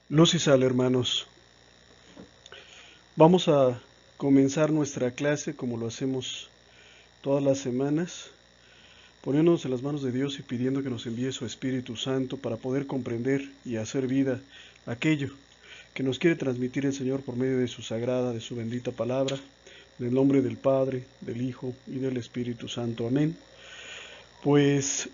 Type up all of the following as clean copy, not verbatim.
Luz y sal, hermanos. Vamos a comenzar nuestra clase como lo hacemos todas las semanas, poniéndonos en las manos de Dios y pidiendo que nos envíe su Espíritu Santo para poder comprender y hacer vida aquello que nos quiere transmitir el Señor por medio de su sagrada, de su bendita palabra, en el nombre del Padre, del Hijo y del Espíritu Santo. Amén. Pues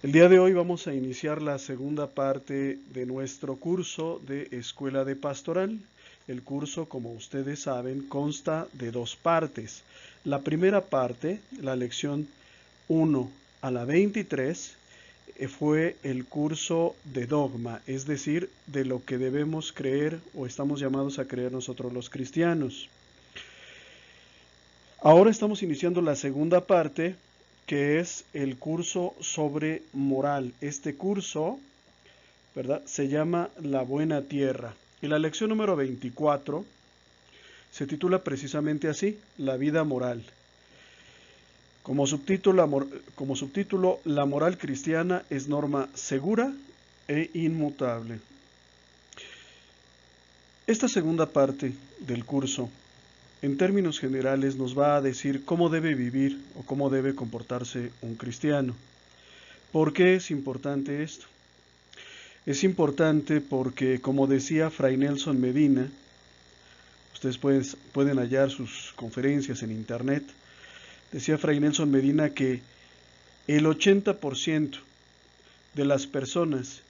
el día de hoy vamos a iniciar la segunda parte de nuestro curso de Escuela de Pastoral. El curso, como ustedes saben, consta de dos partes. La primera parte, la lección 1 a la 23, fue el curso de dogma, es decir, de lo que debemos creer o estamos llamados a creer nosotros los cristianos. Ahora estamos iniciando la segunda parte, que es el curso sobre moral. Este curso, ¿verdad?, se llama La Buena Tierra. Y la lección número 24 se titula precisamente así, La Vida Moral. Como subtítulo, la moral cristiana es norma segura e inmutable. Esta segunda parte del curso, en términos generales, nos va a decir cómo debe vivir o cómo debe comportarse un cristiano. ¿Por qué es importante esto? Es importante porque, como decía Fray Nelson Medina, ustedes pueden hallar sus conferencias en internet, decía Fray Nelson Medina que el 80% de las personas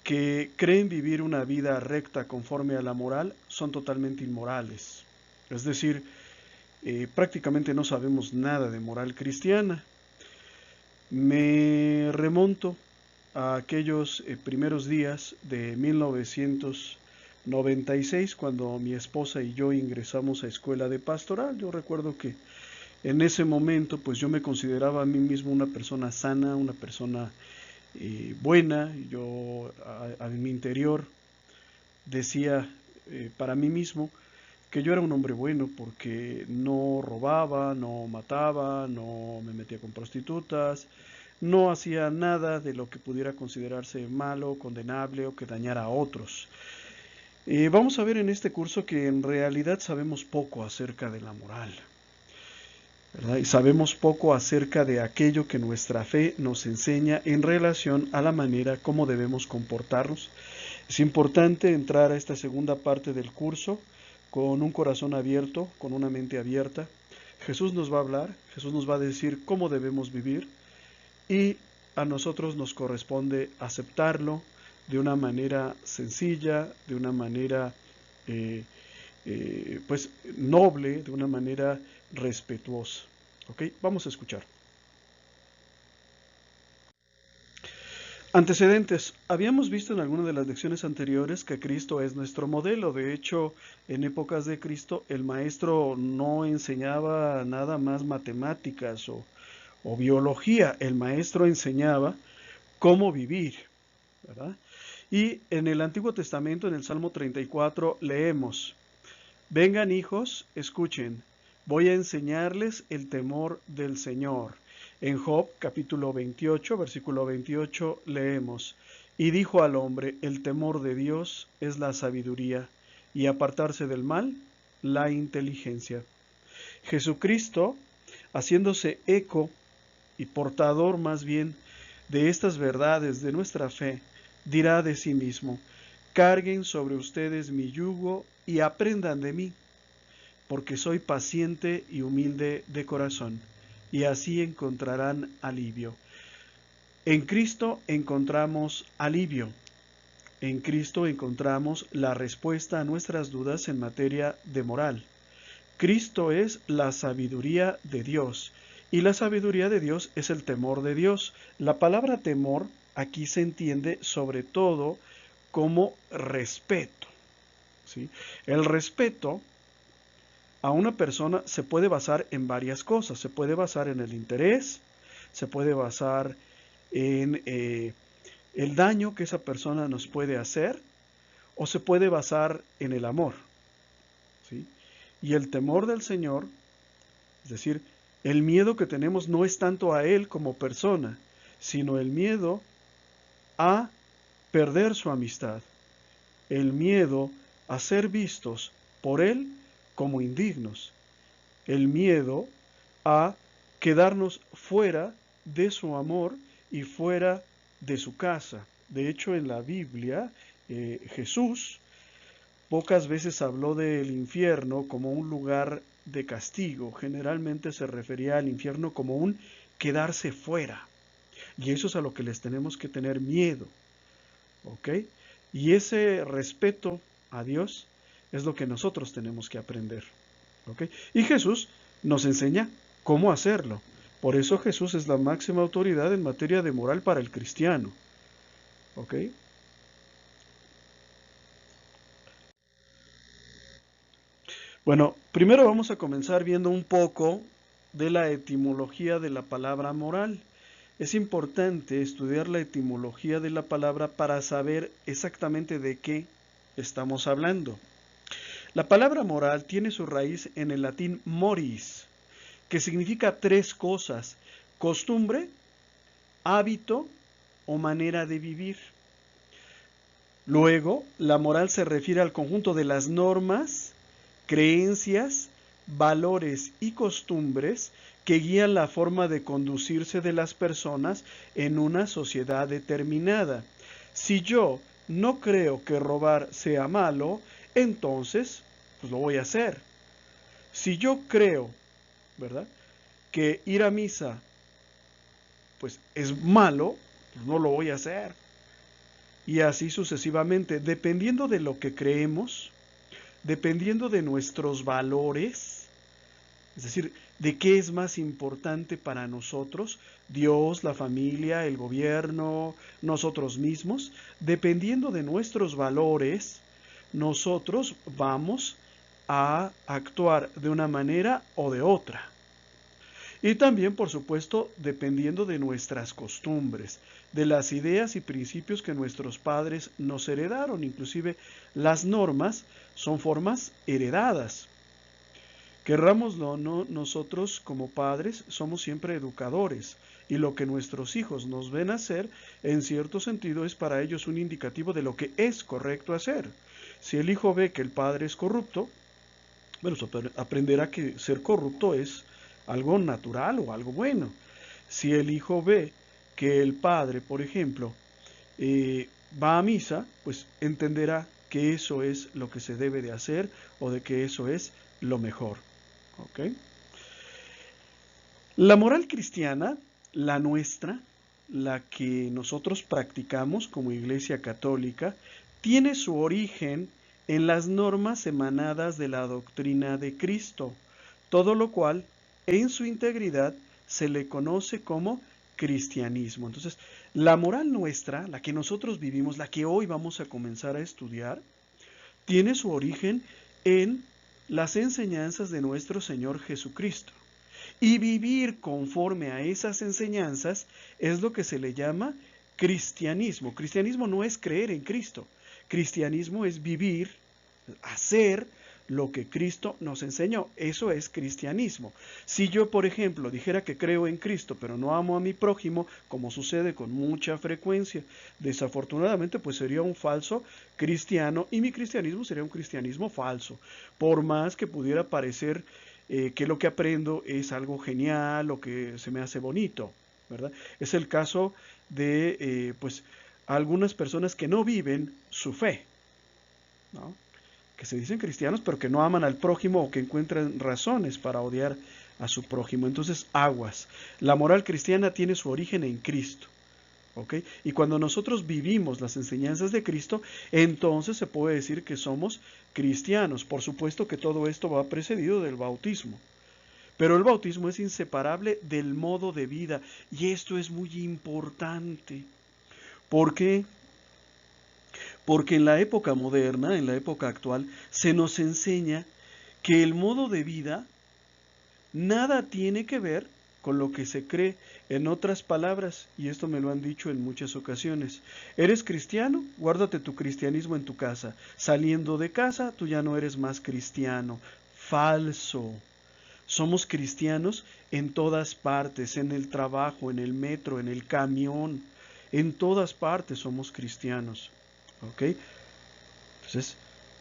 que creen vivir una vida recta conforme a la moral son totalmente inmorales. Es decir, prácticamente no sabemos nada de moral cristiana. Me remonto a aquellos primeros días de 1996, cuando mi esposa y yo ingresamos a escuela de pastoral. Yo recuerdo que en ese momento pues yo me consideraba a mí mismo una persona sana, una persona buena. Yo en mi interior decía para mí mismo que yo era un hombre bueno porque no robaba, no mataba, no me metía con prostitutas, no hacía nada de lo que pudiera considerarse malo, condenable o que dañara a otros. Vamos a ver en este curso que en realidad sabemos poco acerca de la moral, ¿verdad? Y sabemos poco acerca de aquello que nuestra fe nos enseña en relación a la manera como debemos comportarnos. Es importante entrar a esta segunda parte del curso con un corazón abierto, con una mente abierta. Jesús nos va a hablar, Jesús nos va a decir cómo debemos vivir y a nosotros nos corresponde aceptarlo de una manera sencilla, de una manera pues noble, de una manera respetuosa. ¿Ok? Vamos a escuchar. Antecedentes. Habíamos visto en alguna de las lecciones anteriores que Cristo es nuestro modelo. De hecho, en épocas de Cristo, el maestro no enseñaba nada más matemáticas o biología. El maestro enseñaba cómo vivir, ¿verdad? Y en el Antiguo Testamento, en el Salmo 34, leemos: vengan hijos, escuchen, voy a enseñarles el temor del Señor. En Job capítulo 28, versículo 28, leemos: y dijo al hombre, el temor de Dios es la sabiduría, y apartarse del mal, la inteligencia. Jesucristo, haciéndose eco y portador más bien de estas verdades de nuestra fe, dirá de sí mismo: carguen sobre ustedes mi yugo y aprendan de mí, porque soy paciente y humilde de corazón, y así encontrarán alivio. En Cristo encontramos alivio. En Cristo encontramos la respuesta a nuestras dudas en materia de moral. Cristo es la sabiduría de Dios, y la sabiduría de Dios es el temor de Dios. La palabra temor aquí se entiende sobre todo como respeto, ¿sí? El respeto a una persona se puede basar en varias cosas. Se puede basar en el interés, se puede basar en el daño que esa persona nos puede hacer, o se puede basar en el amor, ¿sí? Y el temor del Señor, es decir, el miedo que tenemos no es tanto a Él como persona, sino el miedo a perder su amistad, el miedo a ser vistos por Él como indignos, el miedo a quedarnos fuera de su amor y fuera de su casa. De hecho, en la Biblia, Jesús pocas veces habló del infierno como un lugar de castigo. Generalmente se refería al infierno como un quedarse fuera. Y eso es a lo que les tenemos que tener miedo. ¿Ok? Y ese respeto a Dios es lo que nosotros tenemos que aprender. ¿Ok? Y Jesús nos enseña cómo hacerlo. Por eso Jesús es la máxima autoridad en materia de moral para el cristiano. ¿Ok? Bueno, primero vamos a comenzar viendo un poco de la etimología de la palabra moral. Es importante estudiar la etimología de la palabra para saber exactamente de qué estamos hablando. La palabra moral tiene su raíz en el latín moris, que significa tres cosas: costumbre, hábito o manera de vivir. Luego, la moral se refiere al conjunto de las normas, creencias, valores y costumbres que guían la forma de conducirse de las personas en una sociedad determinada. Si yo no creo que robar sea malo, entonces pues lo voy a hacer. Si yo creo, ¿verdad?, que ir a misa pues es malo, pues no lo voy a hacer. Y así sucesivamente, dependiendo de lo que creemos, dependiendo de nuestros valores, es decir, de qué es más importante para nosotros, Dios, la familia, el gobierno, nosotros mismos, dependiendo de nuestros valores, nosotros vamos a actuar de una manera o de otra. Y también, por supuesto, dependiendo de nuestras costumbres, de las ideas y principios que nuestros padres nos heredaron. Inclusive las normas son formas heredadas. Querrámoslo o no, nosotros como padres somos siempre educadores, y lo que nuestros hijos nos ven hacer, en cierto sentido, es para ellos un indicativo de lo que es correcto hacer. Si el hijo ve que el padre es corrupto, bueno, aprenderá que ser corrupto es algo natural o algo bueno. Si el hijo ve que el padre, por ejemplo, va a misa, pues entenderá que eso es lo que se debe de hacer o de que eso es lo mejor. ¿Ok? La moral cristiana, la nuestra, la que nosotros practicamos como Iglesia Católica, tiene su origen en las normas emanadas de la doctrina de Cristo, todo lo cual en su integridad se le conoce como cristianismo. Entonces, la moral nuestra, la que nosotros vivimos, la que hoy vamos a comenzar a estudiar, tiene su origen en las enseñanzas de nuestro Señor Jesucristo. Y vivir conforme a esas enseñanzas es lo que se le llama cristianismo. Cristianismo no es creer en Cristo. Cristianismo es vivir, hacer lo que Cristo nos enseñó. Eso es cristianismo. Si yo, por ejemplo, dijera que creo en Cristo, pero no amo a mi prójimo, como sucede con mucha frecuencia, desafortunadamente, pues sería un falso cristiano, y mi cristianismo sería un cristianismo falso. Por más que pudiera parecer que lo que aprendo es algo genial o que se me hace bonito, ¿verdad? Es el caso de, pues, algunas personas que no viven su fe, ¿no?, que se dicen cristianos, pero que no aman al prójimo o que encuentran razones para odiar a su prójimo. Entonces, aguas. La moral cristiana tiene su origen en Cristo. ¿Ok? Y cuando nosotros vivimos las enseñanzas de Cristo, entonces se puede decir que somos cristianos. Por supuesto que todo esto va precedido del bautismo. Pero el bautismo es inseparable del modo de vida. Y esto es muy importante. ¿Por qué? Porque en la época moderna, en la época actual, se nos enseña que el modo de vida nada tiene que ver con lo que se cree. En otras palabras, y esto me lo han dicho en muchas ocasiones: ¿eres cristiano? Guárdate tu cristianismo en tu casa. Saliendo de casa, tú ya no eres más cristiano. Falso. Somos cristianos en todas partes, en el trabajo, en el metro, en el camión. En todas partes somos cristianos. ¿Ok? Entonces,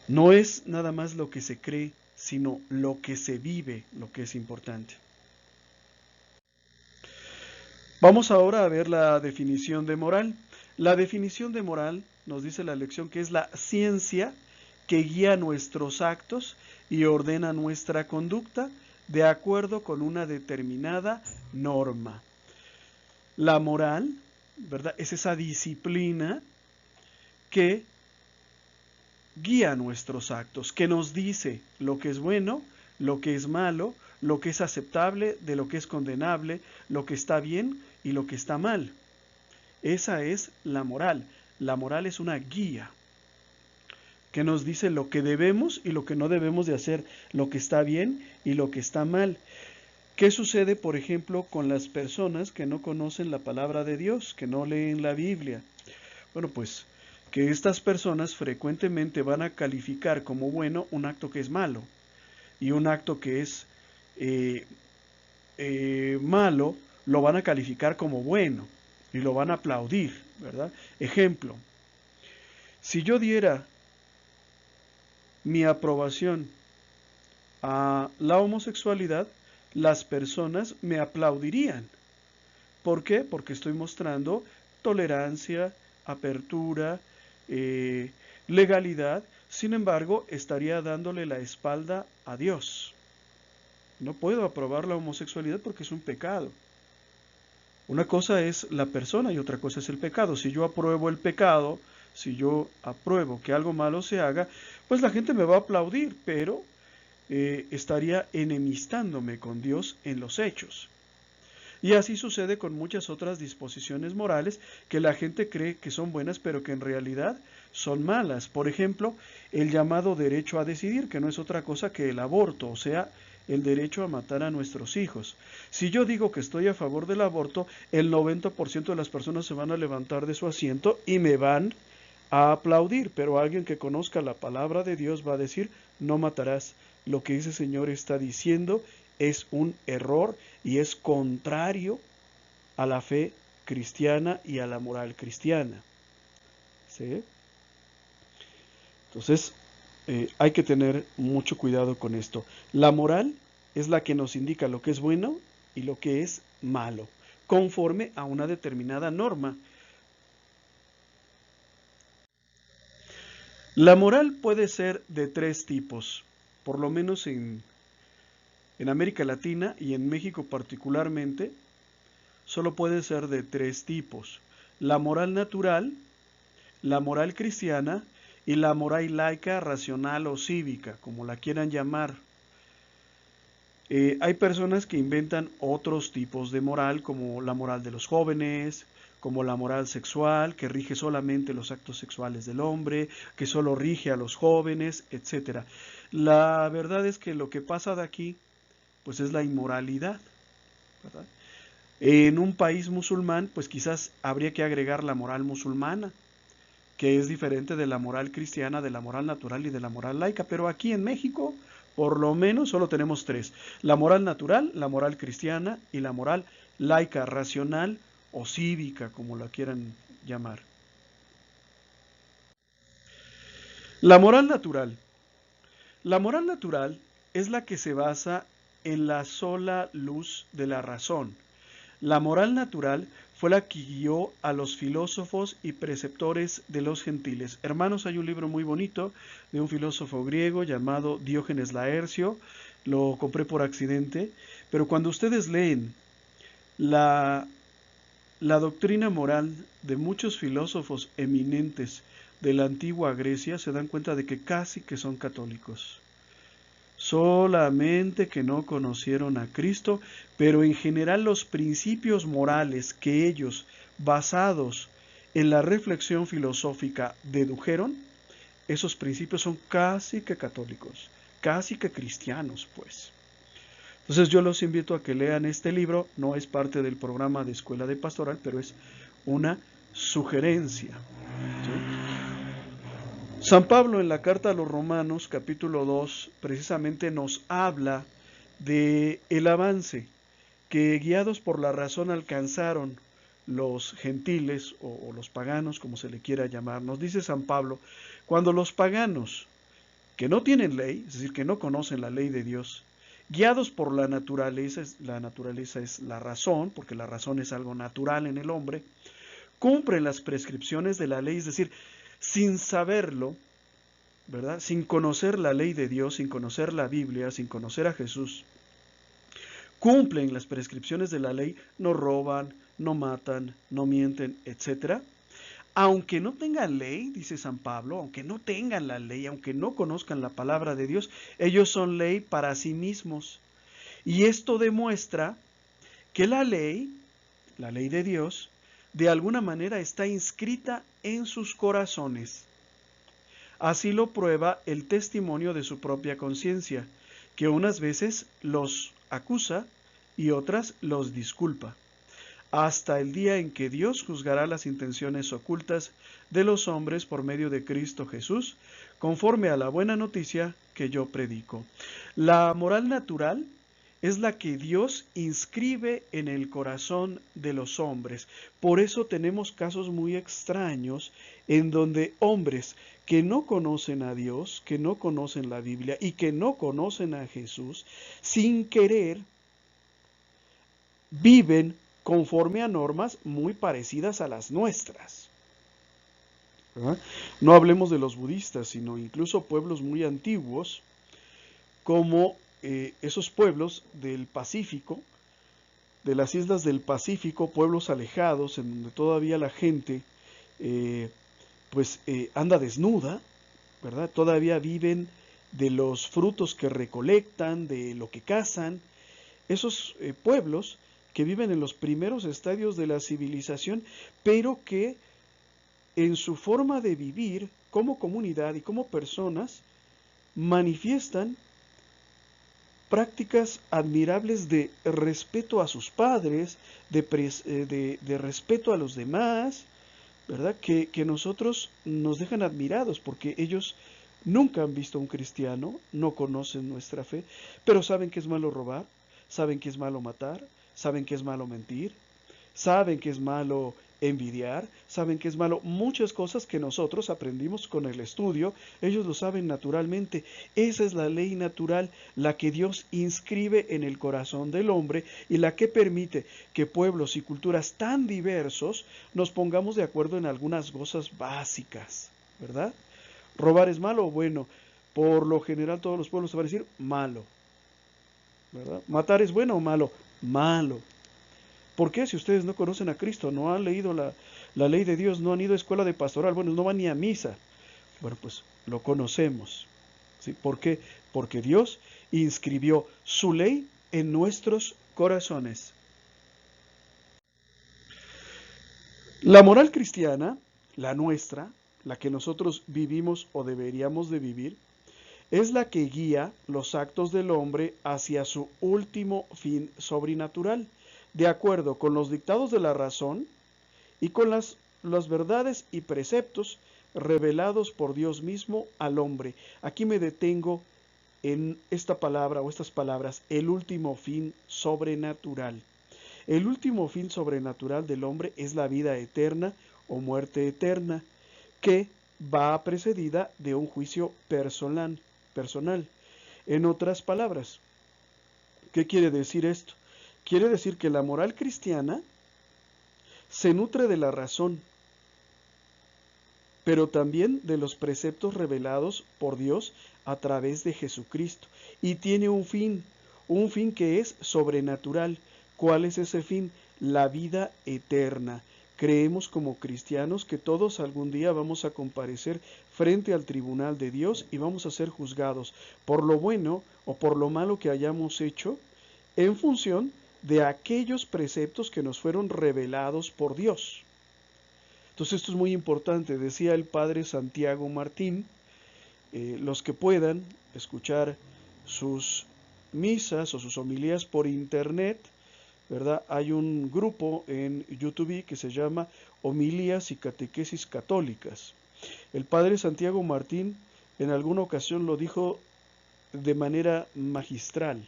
no es nada más lo que se cree, sino lo que se vive, lo que es importante. Vamos ahora a ver la definición de moral. La definición de moral nos dice la lección que es la ciencia que guía nuestros actos y ordena nuestra conducta de acuerdo con una determinada norma. La moral, ¿verdad?, es esa disciplina que guía nuestros actos, que nos dice lo que es bueno, lo que es malo, lo que es aceptable, de lo que es condenable, lo que está bien y lo que está mal. Esa es la moral. La moral es una guía que nos dice lo que debemos y lo que no debemos de hacer, lo que está bien y lo que está mal. ¿Qué sucede, por ejemplo, con las personas que no conocen la palabra de Dios, que no leen la Biblia? Bueno, pues que estas personas frecuentemente van a calificar como bueno un acto que es malo y un acto que es malo lo van a calificar como bueno y lo van a aplaudir, ¿verdad? Ejemplo, si yo diera mi aprobación a la homosexualidad, las personas me aplaudirían. ¿Por qué? Porque estoy mostrando tolerancia, apertura, legalidad. Sin embargo, estaría dándole la espalda a Dios. No puedo aprobar la homosexualidad porque es un pecado. Una cosa es la persona y otra cosa es el pecado. Si yo apruebo el pecado, si yo apruebo que algo malo se haga, pues la gente me va a aplaudir, pero estaría enemistándome con Dios en los hechos. Y así sucede con muchas otras disposiciones morales que la gente cree que son buenas, pero que en realidad son malas. Por ejemplo, el llamado derecho a decidir, que no es otra cosa que el aborto, o sea, el derecho a matar a nuestros hijos. Si yo digo que estoy a favor del aborto, el 90% de las personas se van a levantar de su asiento y me van a aplaudir, pero alguien que conozca la palabra de Dios va a decir, no matarás. Lo que ese señor está diciendo es un error y es contrario a la fe cristiana y a la moral cristiana. ¿Sí? Entonces, hay que tener mucho cuidado con esto. La moral es la que nos indica lo que es bueno y lo que es malo, conforme a una determinada norma. La moral puede ser de tres tipos, por lo menos en América Latina y en México particularmente, solo puede ser de tres tipos: la moral natural, la moral cristiana y la moral laica, racional o cívica, como la quieran llamar. Hay personas que inventan otros tipos de moral, como la moral de los jóvenes, como la moral sexual, que rige solamente los actos sexuales del hombre, que solo rige a los jóvenes, etc. La verdad es que lo que pasa de aquí, pues es la inmoralidad, ¿verdad? En un país musulmán, pues quizás habría que agregar la moral musulmana, que es diferente de la moral cristiana, de la moral natural y de la moral laica, pero aquí en México, por lo menos, solo tenemos tres: la moral natural, la moral cristiana y la moral laica, racional o cívica, como la quieran llamar. La moral natural. La moral natural es la que se basa en la sola luz de la razón. La moral natural fue la que guió a los filósofos y preceptores de los gentiles. Hermanos, hay un libro muy bonito de un filósofo griego llamado Diógenes Laercio. Lo compré por accidente, pero cuando ustedes leen la doctrina moral de muchos filósofos eminentes de la antigua Grecia, se dan cuenta de que casi que son católicos. Solamente que no conocieron a Cristo, pero en general los principios morales que ellos, basados en la reflexión filosófica, dedujeron, esos principios son casi que católicos, casi que cristianos, pues. Entonces yo los invito a que lean este libro. No es parte del programa de Escuela de Pastoral, pero es una sugerencia, ¿sí? San Pablo en la carta a los Romanos, capítulo 2, precisamente nos habla de el avance que guiados por la razón alcanzaron los gentiles o los paganos, como se le quiera llamar. Nos dice San Pablo, cuando los paganos que no tienen ley, es decir, que no conocen la ley de Dios, guiados por la naturaleza es la razón, porque la razón es algo natural en el hombre, cumplen las prescripciones de la ley, es decir, sin saberlo, ¿verdad? Sin conocer la ley de Dios, sin conocer la Biblia, sin conocer a Jesús, cumplen las prescripciones de la ley, no roban, no matan, no mienten, etcétera. Aunque no tengan ley, dice San Pablo, aunque no tengan la ley, aunque no conozcan la palabra de Dios, ellos son ley para sí mismos. Y esto demuestra que la ley de Dios, de alguna manera está inscrita en sus corazones. Así lo prueba el testimonio de su propia conciencia, que unas veces los acusa y otras los disculpa, hasta el día en que Dios juzgará las intenciones ocultas de los hombres por medio de Cristo Jesús, conforme a la buena noticia que yo predico. La moral natural es la que Dios inscribe en el corazón de los hombres. Por eso tenemos casos muy extraños en donde hombres que no conocen a Dios, que no conocen la Biblia y que no conocen a Jesús, sin querer viven conforme a normas muy parecidas a las nuestras. ¿Verdad? No hablemos de los budistas, sino incluso pueblos muy antiguos, como esos pueblos del Pacífico, de las islas del Pacífico, pueblos alejados, en donde todavía la gente anda desnuda, ¿verdad? Todavía viven de los frutos que recolectan, de lo que cazan. Esos pueblos que viven en los primeros estadios de la civilización, pero que en su forma de vivir como comunidad y como personas manifiestan prácticas admirables de respeto a sus padres, de respeto a los demás, ¿verdad? Que nosotros nos dejan admirados porque ellos nunca han visto a un cristiano, no conocen nuestra fe, pero saben que es malo robar, saben que es malo matar, saben que es malo mentir, saben que es malo envidiar, saben que es malo muchas cosas que nosotros aprendimos con el estudio, ellos lo saben naturalmente. Esa es la ley natural, la que Dios inscribe en el corazón del hombre y la que permite que pueblos y culturas tan diversos nos pongamos de acuerdo en algunas cosas básicas, ¿verdad? ¿Robar es malo? Bueno, por lo general todos los pueblos se van a decir malo, ¿verdad? ¿Matar es bueno o malo? Malo. ¿Por qué? Si ustedes no conocen a Cristo, no han leído la ley de Dios, no han ido a escuela de pastoral, bueno, no van ni a misa. Bueno, pues lo conocemos. ¿Sí? ¿Por qué? Porque Dios inscribió su ley en nuestros corazones. La moral cristiana, la nuestra, la que nosotros vivimos o deberíamos de vivir, es la que guía los actos del hombre hacia su último fin sobrenatural, de acuerdo con los dictados de la razón y con las verdades y preceptos revelados por Dios mismo al hombre. Aquí me detengo en esta palabra o estas palabras, el último fin sobrenatural. El último fin sobrenatural del hombre es la vida eterna o muerte eterna, que va precedida de un juicio personal. En otras palabras, ¿qué quiere decir esto? Quiere decir que la moral cristiana se nutre de la razón, pero también de los preceptos revelados por Dios a través de Jesucristo. Y tiene un fin que es sobrenatural. ¿Cuál es ese fin? La vida eterna. Creemos como cristianos que todos algún día vamos a comparecer frente al tribunal de Dios y vamos a ser juzgados por lo bueno o por lo malo que hayamos hecho en función de aquellos preceptos que nos fueron revelados por Dios. Entonces esto es muy importante, decía el padre Santiago Martín, los que puedan escuchar sus misas o sus homilías por internet, ¿verdad? Hay un grupo en YouTube que se llama Homilías y Catequesis Católicas. El padre Santiago Martín en alguna ocasión lo dijo de manera magistral.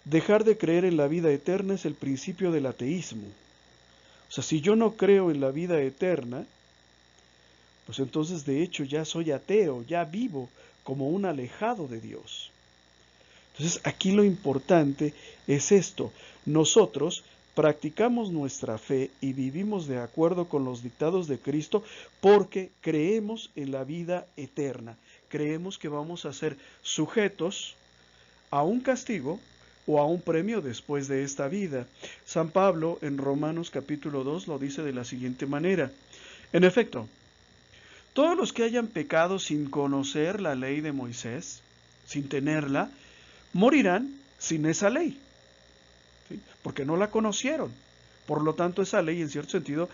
Dejar de creer en la vida eterna es el principio del ateísmo. O sea, si yo no creo en la vida eterna, pues entonces de hecho ya soy ateo, ya vivo como un alejado de Dios. Entonces aquí lo importante es esto. Nosotros practicamos nuestra fe y vivimos de acuerdo con los dictados de Cristo porque creemos en la vida eterna. Creemos que vamos a ser sujetos a un castigo o a un premio después de esta vida. San Pablo en Romanos capítulo 2 lo dice de la siguiente manera. En efecto, todos los que hayan pecado sin conocer la ley de Moisés, sin tenerla, morirán sin esa ley, ¿sí? Porque no la conocieron. Por lo tanto, esa ley en cierto sentido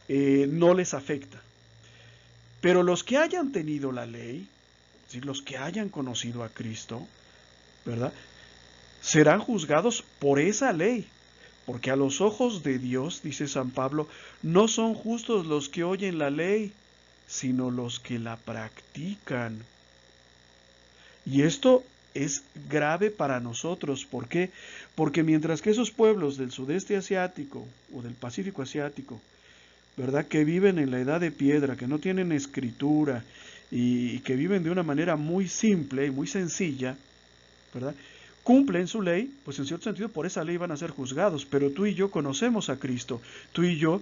no les afecta. Pero los que hayan tenido la ley, ¿sí? Los que hayan conocido a Cristo, ¿verdad? Serán juzgados por esa ley. Porque a los ojos de Dios, dice San Pablo, no son justos los que oyen la ley, sino los que la practican. Y esto es grave para nosotros. ¿Por qué? Porque mientras que esos pueblos del sudeste asiático o del Pacífico asiático, ¿verdad?, que viven en la edad de piedra, que no tienen escritura y que viven de una manera muy simple y muy sencilla, ¿verdad?, cumplen su ley, pues en cierto sentido por esa ley van a ser juzgados. Pero tú y yo conocemos a Cristo, tú y yo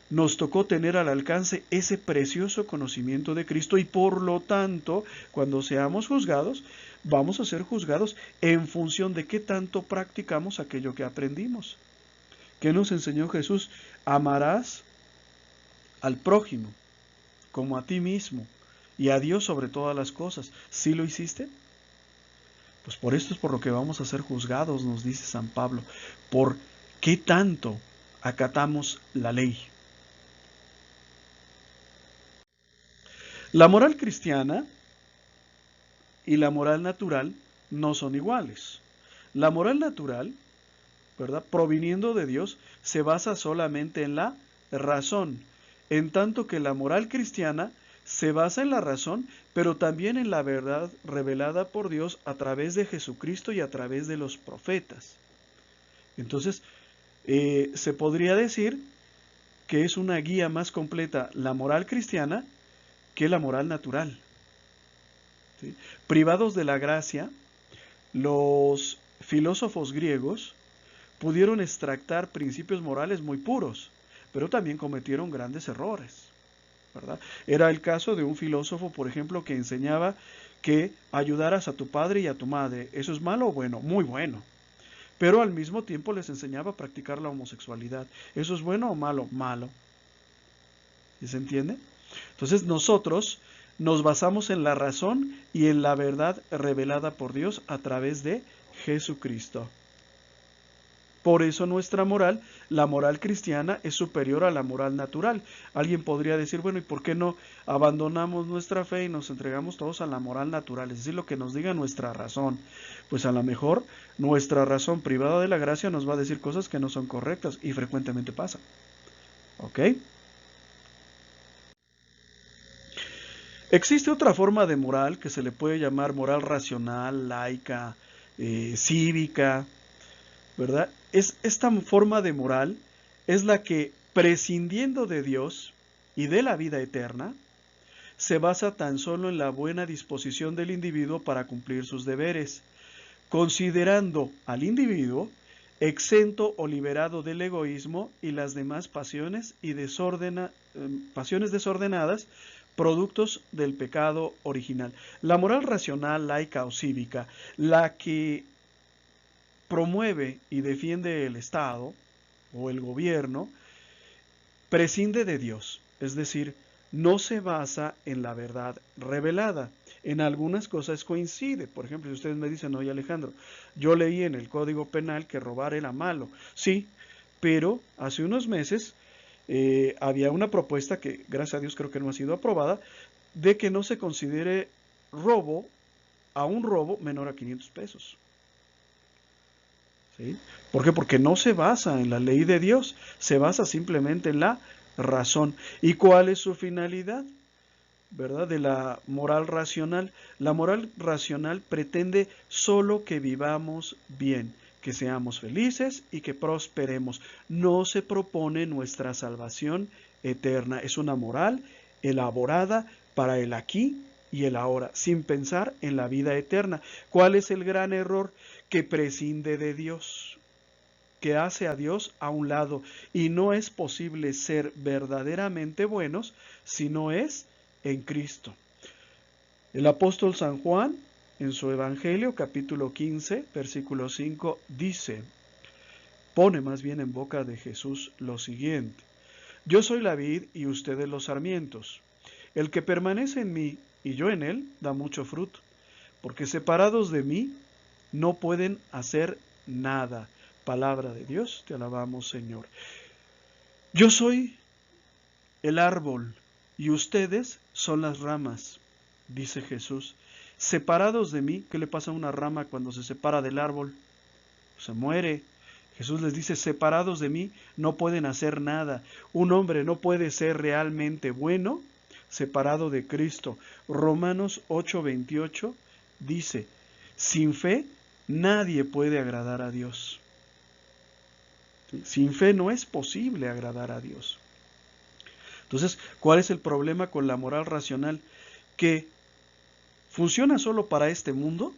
nos tocó tener al alcance ese precioso conocimiento de Cristo y por lo tanto, cuando seamos juzgados, vamos a ser juzgados en función de qué tanto practicamos aquello que aprendimos. ¿Qué nos enseñó Jesús? Amarás al prójimo como a ti mismo y a Dios sobre todas las cosas. ¿Sí lo hiciste? Pues por esto es por lo que vamos a ser juzgados, nos dice San Pablo, por qué tanto acatamos la ley. La moral cristiana y la moral natural no son iguales. La moral natural, ¿verdad?, proviniendo de Dios, se basa solamente en la razón, en tanto que la moral cristiana se basa en la razón, pero también en la verdad revelada por Dios a través de Jesucristo y a través de los profetas. Entonces, se podría decir que es una guía más completa la moral cristiana que la moral natural, ¿sí? Privados de la gracia, los filósofos griegos pudieron extractar principios morales muy puros, pero también cometieron grandes errores, ¿verdad? Era el caso de un filósofo, por ejemplo, que enseñaba que ayudaras a tu padre y a tu madre. ¿Eso es malo o bueno? Muy bueno. Pero al mismo tiempo les enseñaba a practicar la homosexualidad. ¿Eso es bueno o malo? Malo. ¿Sí se entiende? Entonces nosotros nos basamos en la razón y en la verdad revelada por Dios a través de Jesucristo. Por eso nuestra moral, la moral cristiana, es superior a la moral natural. Alguien podría decir, bueno, ¿y por qué no abandonamos nuestra fe y nos entregamos todos a la moral natural? Es decir, lo que nos diga nuestra razón. Pues a lo mejor nuestra razón privada de la gracia nos va a decir cosas que no son correctas y frecuentemente pasa. ¿Ok? Existe otra forma de moral que se le puede llamar moral racional, laica, cívica, ¿verdad? Esta forma de moral es la que, prescindiendo de Dios y de la vida eterna, se basa tan solo en la buena disposición del individuo para cumplir sus deberes, considerando al individuo exento o liberado del egoísmo y las demás pasiones y pasiones desordenadas, productos del pecado original. La moral racional, laica o cívica, la que promueve y defiende el Estado o el gobierno, prescinde de Dios, es decir, no se basa en la verdad revelada. En algunas cosas coincide. Por ejemplo, si ustedes me dicen, oye Alejandro, yo leí en el Código Penal que robar era malo. Sí, pero hace unos meses había una propuesta que, gracias a Dios, creo que no ha sido aprobada, de que no se considere robo a un robo menor a 500 pesos. ¿Sí? ¿Por qué? Porque no se basa en la ley de Dios, se basa simplemente en la razón. ¿Y cuál es su finalidad? ¿Verdad? De la moral racional. La moral racional pretende solo que vivamos bien, que seamos felices y que prosperemos. No se propone nuestra salvación eterna. Es una moral elaborada para el aquí y el ahora, sin pensar en la vida eterna. ¿Cuál es el gran error? Que prescinde de Dios, que hace a Dios a un lado, y no es posible ser verdaderamente buenos si no es en Cristo. El apóstol San Juan, en su Evangelio, capítulo 15, versículo 5, pone más bien en boca de Jesús lo siguiente: yo soy la vid y ustedes los sarmientos. El que permanece en mí y yo en él, da mucho fruto, porque separados de mí no pueden hacer nada. Palabra de Dios, te alabamos, Señor. Yo soy el árbol y ustedes son las ramas, dice Jesús. Separados de mí, ¿qué le pasa a una rama cuando se separa del árbol? Se muere. Jesús les dice, separados de mí no pueden hacer nada. Un hombre no puede ser realmente bueno separado de Cristo. Romanos 8:28 dice, sin fe nadie puede agradar a Dios. Sin fe no es posible agradar a Dios. Entonces, ¿cuál es el problema con la moral racional? Que funciona solo para este mundo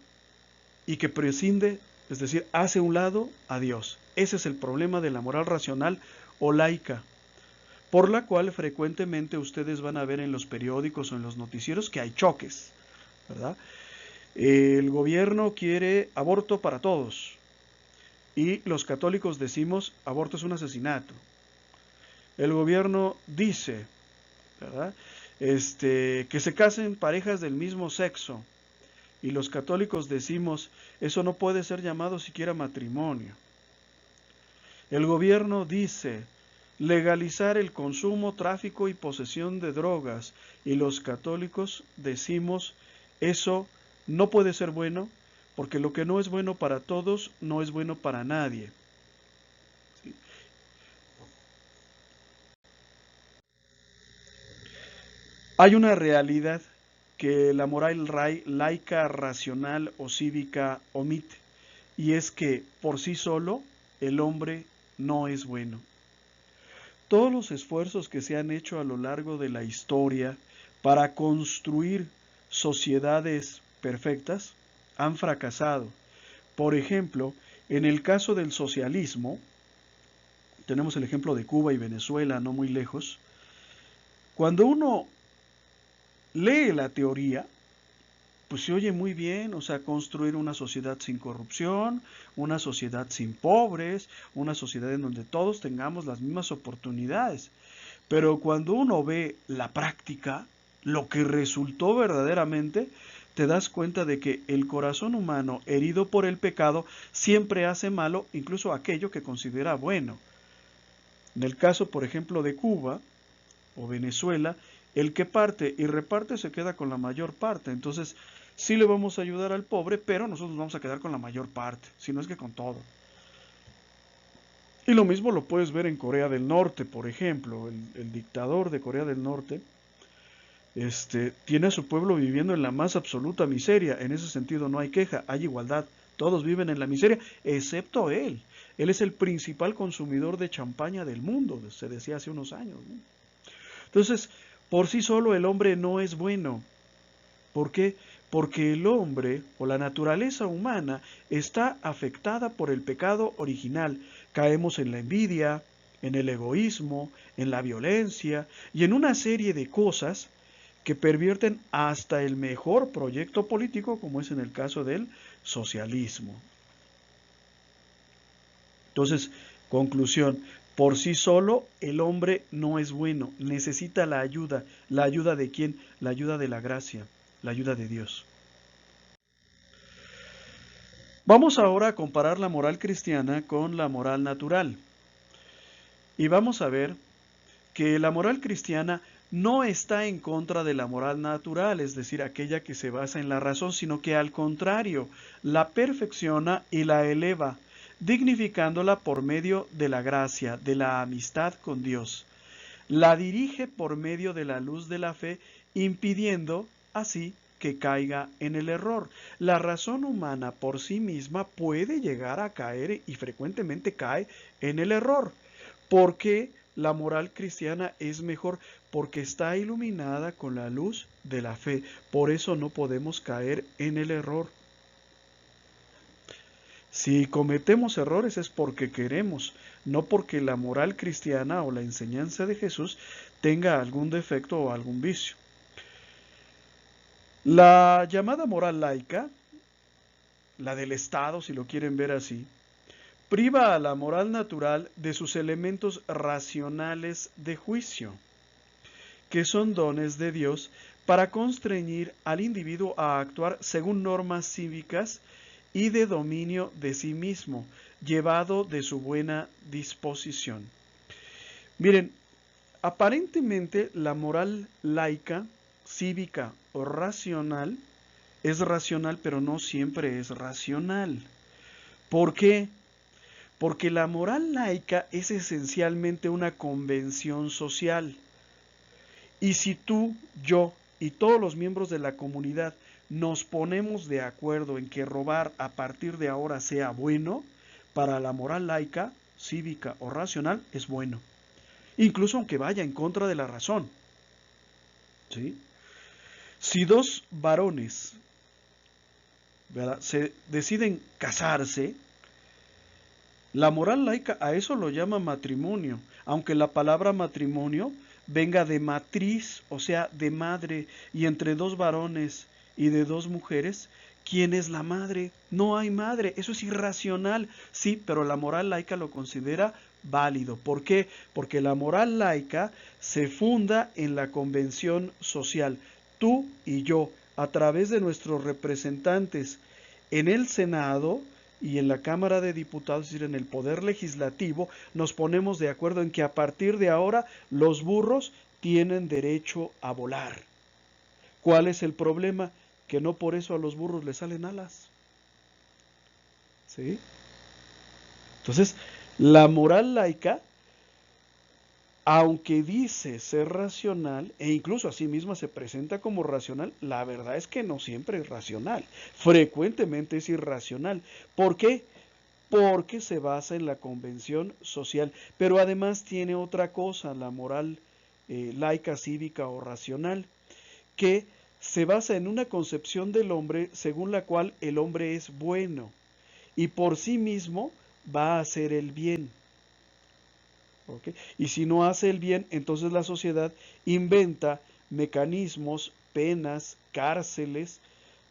y que prescinde, es decir, hace un lado a Dios. Ese es el problema de la moral racional o laica, por la cual frecuentemente ustedes van a ver en los periódicos o en los noticieros que hay choques, ¿verdad? El gobierno quiere aborto para todos y los católicos decimos aborto es un asesinato. El gobierno dice, ¿verdad?, que se casen parejas del mismo sexo y los católicos decimos eso no puede ser llamado siquiera matrimonio. El gobierno dice legalizar el consumo, tráfico y posesión de drogas y los católicos decimos eso no puede ser bueno porque lo que no es bueno para todos no es bueno para nadie. ¿Sí? Hay una realidad que la moral laica, racional o cívica omite, y es que por sí solo el hombre no es bueno. Todos los esfuerzos que se han hecho a lo largo de la historia para construir sociedades perfectas han fracasado. Por ejemplo, en el caso del socialismo, tenemos el ejemplo de Cuba y Venezuela, no muy lejos. Cuando uno lee la teoría, pues se oye muy bien, o sea, construir una sociedad sin corrupción, una sociedad sin pobres, una sociedad en donde todos tengamos las mismas oportunidades. Pero cuando uno ve la práctica, lo que resultó verdaderamente, te das cuenta de que el corazón humano herido por el pecado siempre hace malo incluso aquello que considera bueno. En el caso, por ejemplo, de Cuba o Venezuela, el que parte y reparte se queda con la mayor parte. Entonces, sí le vamos a ayudar al pobre, pero nosotros nos vamos a quedar con la mayor parte, si no es que con todo. Y lo mismo lo puedes ver en Corea del Norte, por ejemplo. El dictador de Corea del Norte tiene a su pueblo viviendo en la más absoluta miseria. En ese sentido no hay queja, hay igualdad. Todos viven en la miseria, excepto él. Él es el principal consumidor de champaña del mundo, se decía hace unos años, ¿no? Entonces, por sí solo el hombre no es bueno. ¿Por qué? Porque el hombre o la naturaleza humana está afectada por el pecado original. Caemos en la envidia, en el egoísmo, en la violencia y en una serie de cosas que pervierten hasta el mejor proyecto político, como es en el caso del socialismo. Entonces, conclusión, por sí solo el hombre no es bueno, necesita la ayuda. ¿La ayuda de quién? La ayuda de la gracia, la ayuda de Dios. Vamos ahora a comparar la moral cristiana con la moral natural. Y vamos a ver que la moral cristiana no está en contra de la moral natural, es decir, aquella que se basa en la razón, sino que al contrario, la perfecciona y la eleva, dignificándola por medio de la gracia, de la amistad con Dios. La dirige por medio de la luz de la fe, impidiendo así que caiga en el error. La razón humana por sí misma puede llegar a caer y frecuentemente cae en el error. ¿Por qué la moral cristiana es mejor? Porque está iluminada con la luz de la fe. Por eso no podemos caer en el error. Si cometemos errores es porque queremos, no porque la moral cristiana o la enseñanza de Jesús tenga algún defecto o algún vicio. La llamada moral laica, la del Estado, si lo quieren ver así, priva a la moral natural de sus elementos racionales de juicio, que son dones de Dios para constreñir al individuo a actuar según normas cívicas y de dominio de sí mismo, llevado de su buena disposición. Miren, aparentemente la moral laica, cívica o racional es racional, pero no siempre es racional. ¿Por qué? Porque la moral laica es esencialmente una convención social. Y si tú, yo y todos los miembros de la comunidad nos ponemos de acuerdo en que robar a partir de ahora sea bueno, para la moral laica, cívica o racional es bueno. Incluso aunque vaya en contra de la razón. ¿Sí? Si dos varones, ¿verdad?, se deciden casarse, la moral laica a eso lo llama matrimonio, aunque la palabra matrimonio venga de matriz, o sea, de madre, y entre dos varones y de dos mujeres, ¿quién es la madre? No hay madre, eso es irracional, sí, pero la moral laica lo considera válido. ¿Por qué? Porque la moral laica se funda en la convención social. Tú y yo, a través de nuestros representantes en el Senado y en la Cámara de Diputados, es decir, en el Poder Legislativo, nos ponemos de acuerdo en que a partir de ahora los burros tienen derecho a volar. ¿Cuál es el problema? Que no por eso a los burros les salen alas. ¿Sí? Entonces, la moral laica, aunque dice ser racional, e incluso a sí misma se presenta como racional, la verdad es que no siempre es racional. Frecuentemente es irracional. ¿Por qué? Porque se basa en la convención social. Pero además tiene otra cosa, la moral laica, cívica o racional, que se basa en una concepción del hombre según la cual el hombre es bueno y por sí mismo va a hacer el bien. ¿Okay? Y si no hace el bien, entonces la sociedad inventa mecanismos, penas, cárceles,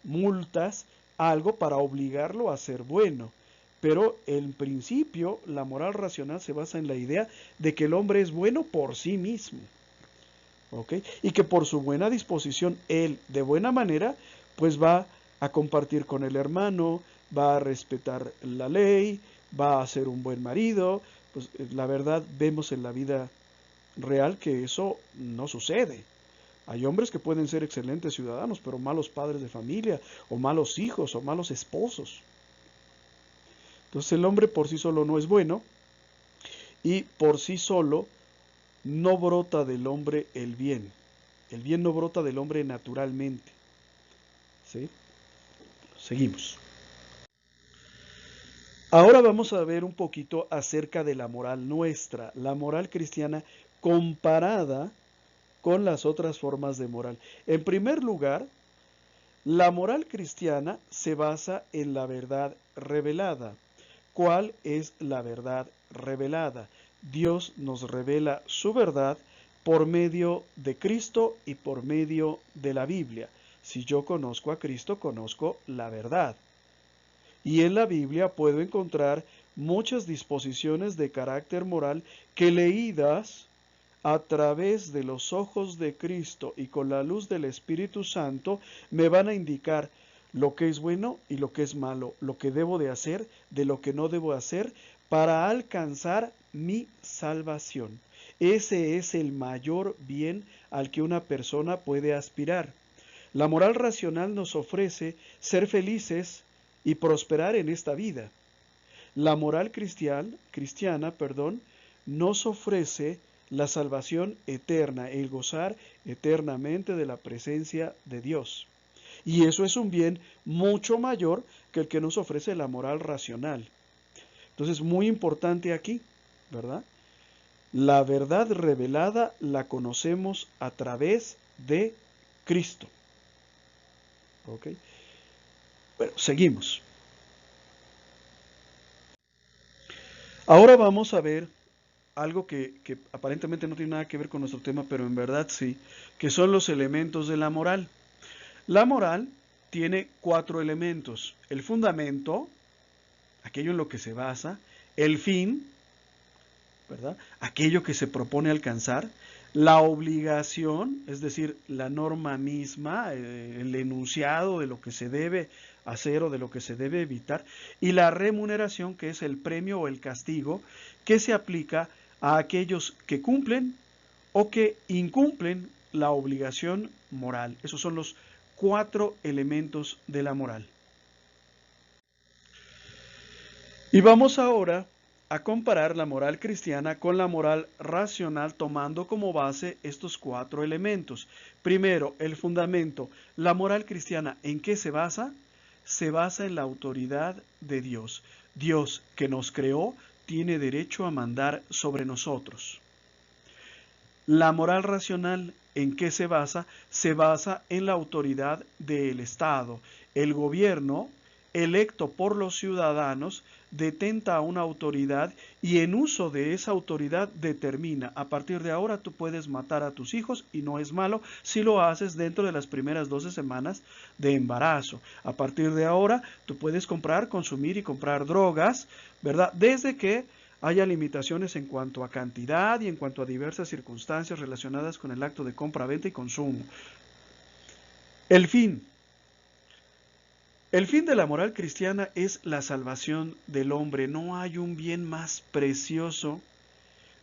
multas, algo para obligarlo a ser bueno. Pero en principio la moral racional se basa en la idea de que el hombre es bueno por sí mismo. ¿Okay? Y que por su buena disposición, él de buena manera, pues va a compartir con el hermano, va a respetar la ley, va a ser un buen marido. Pues la verdad vemos en la vida real que eso no sucede. Hay hombres que pueden ser excelentes ciudadanos, pero malos padres de familia, o malos hijos, o malos esposos. Entonces el hombre por sí solo no es bueno, y por sí solo no brota del hombre el bien. El bien no brota del hombre naturalmente. ¿Sí? Seguimos. Ahora vamos a ver un poquito acerca de la moral nuestra, la moral cristiana comparada con las otras formas de moral. En primer lugar, la moral cristiana se basa en la verdad revelada. ¿Cuál es la verdad revelada? Dios nos revela su verdad por medio de Cristo y por medio de la Biblia. Si yo conozco a Cristo, conozco la verdad. Y en la Biblia puedo encontrar muchas disposiciones de carácter moral que, leídas a través de los ojos de Cristo y con la luz del Espíritu Santo, me van a indicar lo que es bueno y lo que es malo, lo que debo de hacer, de lo que no debo hacer, para alcanzar mi salvación. Ese es el mayor bien al que una persona puede aspirar. La moral racional nos ofrece ser felices y prosperar en esta vida. La moral cristiana, nos ofrece la salvación eterna, el gozar eternamente de la presencia de Dios. Y eso es un bien mucho mayor que el que nos ofrece la moral racional. Entonces, muy importante aquí, ¿verdad? La verdad revelada la conocemos a través de Cristo. ¿Ok? Bueno, seguimos. Ahora vamos a ver algo que aparentemente no tiene nada que ver con nuestro tema, pero en verdad sí, que son los elementos de la moral. La moral tiene 4 elementos: el fundamento, aquello en lo que se basa; el fin, ¿verdad? Aquello que se propone alcanzar; la obligación, es decir, la norma misma, el enunciado de lo que se debe hacer o de lo que se debe evitar; y la remuneración, que es el premio o el castigo que se aplica a aquellos que cumplen o que incumplen la obligación moral. Esos son los 4 elementos de la moral. Y vamos ahora a comparar la moral cristiana con la moral racional, tomando como base estos 4 elementos. Primero, el fundamento. La moral cristiana, ¿en qué se basa? Se basa en la autoridad de Dios. Dios, que nos creó, tiene derecho a mandar sobre nosotros. La moral racional, ¿en qué se basa? Se basa en la autoridad del Estado. El gobierno, electo por los ciudadanos, detenta una autoridad y en uso de esa autoridad determina: a partir de ahora tú puedes matar a tus hijos y no es malo si lo haces dentro de las primeras 12 semanas de embarazo. A partir de ahora tú puedes comprar, consumir y comprar drogas, ¿verdad? Desde que haya limitaciones en cuanto a cantidad y en cuanto a diversas circunstancias relacionadas con el acto de compra, venta y consumo. El fin. El fin de la moral cristiana es la salvación del hombre. No hay un bien más precioso,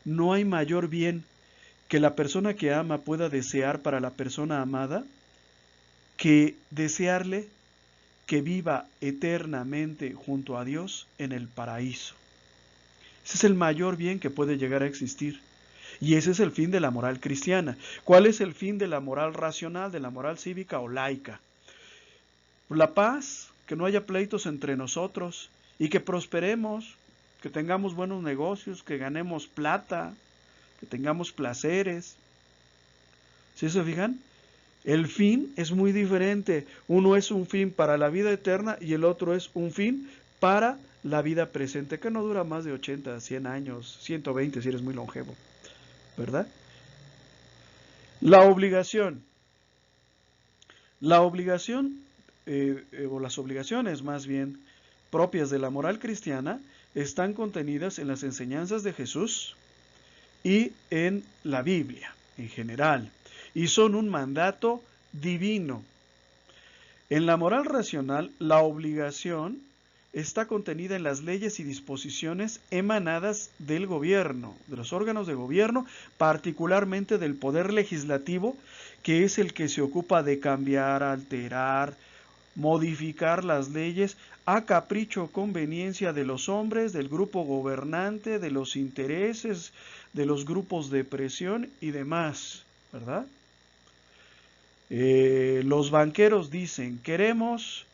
no hay mayor bien que la persona que ama pueda desear para la persona amada que desearle que viva eternamente junto a Dios en el paraíso. Ese es el mayor bien que puede llegar a existir. Y ese es el fin de la moral cristiana. ¿Cuál es el fin de la moral racional, de la moral cívica o laica? La paz, que no haya pleitos entre nosotros y que prosperemos, que tengamos buenos negocios, que ganemos plata, que tengamos placeres. ¿Sí se fijan? El fin es muy diferente. Uno es un fin para la vida eterna y el otro es un fin para la vida presente, que no dura más de 80, 100 años, 120 si eres muy longevo, ¿verdad? La obligación. La obligación, o las obligaciones más bien, propias de la moral cristiana, están contenidas en las enseñanzas de Jesús y en la Biblia en general, y son un mandato divino. En la moral racional, la obligación está contenida en las leyes y disposiciones emanadas del gobierno, de los órganos de gobierno, particularmente del poder legislativo, que es el que se ocupa de cambiar, alterar, modificar las leyes a capricho o conveniencia de los hombres, del grupo gobernante, de los intereses, de los grupos de presión y demás, ¿verdad? Los banqueros dicen: queremos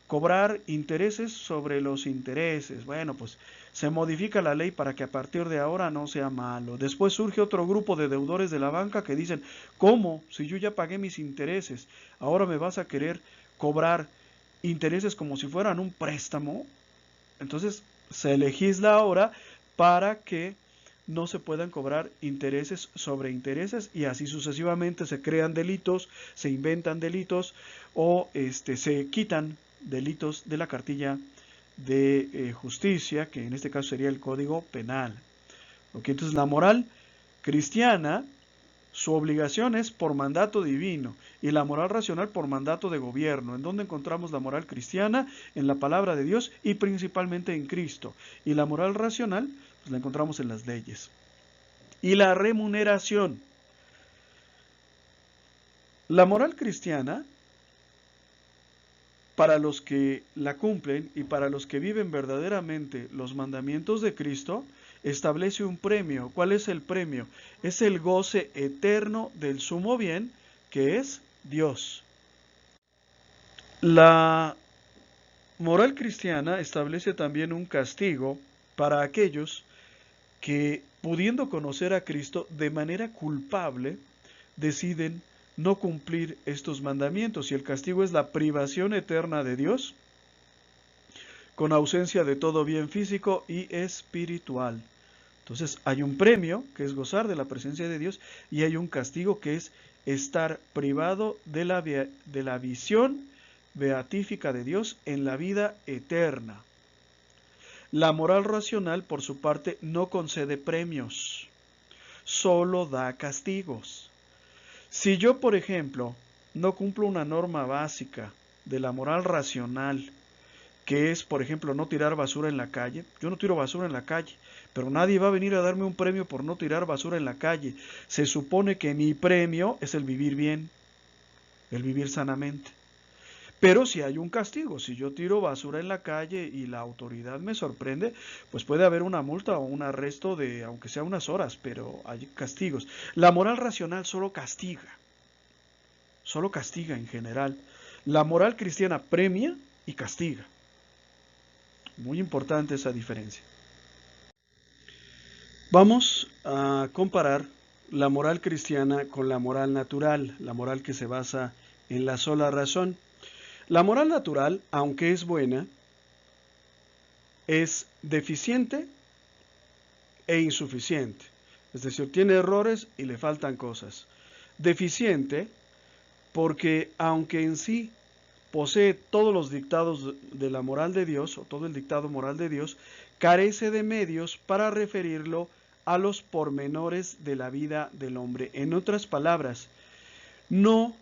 cobrar intereses sobre los intereses. Bueno, pues se modifica la ley para que a partir de ahora no sea malo. Después surge otro grupo de deudores de la banca que dicen: ¿cómo? Si yo ya pagué mis intereses, ahora me vas a querer cobrar intereses como si fueran un préstamo. Entonces se legisla ahora para que no se puedan cobrar intereses sobre intereses, y así sucesivamente se crean delitos, se inventan delitos o se quitan delitos de la cartilla de justicia, que en este caso sería el Código Penal. ¿Ok? Entonces la moral cristiana, su obligación es por mandato divino y la moral racional por mandato de gobierno. ¿En dónde encontramos la moral cristiana? En la palabra de Dios y principalmente en Cristo. Y la moral racional pues la encontramos en las leyes. Y la remuneración. La moral cristiana, para los que la cumplen y para los que viven verdaderamente los mandamientos de Cristo, establece un premio. ¿Cuál es el premio? Es el goce eterno del sumo bien, que es Dios. La moral cristiana establece también un castigo para aquellos que, pudiendo conocer a Cristo de manera culpable, deciden no cumplir estos mandamientos, y el castigo es la privación eterna de Dios, con ausencia de todo bien físico y espiritual. Entonces hay un premio, que es gozar de la presencia de Dios, y hay un castigo, que es estar privado de la visión beatífica de Dios en la vida eterna. La moral racional, por su parte, no concede premios, solo da castigos. Si yo, por ejemplo, no cumplo una norma básica de la moral racional, que es, por ejemplo, no tirar basura en la calle. Yo no tiro basura en la calle, pero nadie va a venir a darme un premio por no tirar basura en la calle. Se supone que mi premio es el vivir bien, el vivir sanamente. Pero si hay un castigo, si yo tiro basura en la calle y la autoridad me sorprende, pues puede haber una multa o un arresto de, aunque sea unas horas, pero hay castigos. La moral racional solo castiga en general. La moral cristiana premia y castiga. Muy importante esa diferencia. Vamos a comparar la moral cristiana con la moral natural, la moral que se basa en la sola razón. La moral natural, aunque es buena, es deficiente e insuficiente. Es decir, tiene errores y le faltan cosas. Deficiente porque aunque en sí posee todos los dictados de la moral de Dios, o todo el dictado moral de Dios, carece de medios para referirlo a los pormenores de la vida del hombre. En otras palabras, no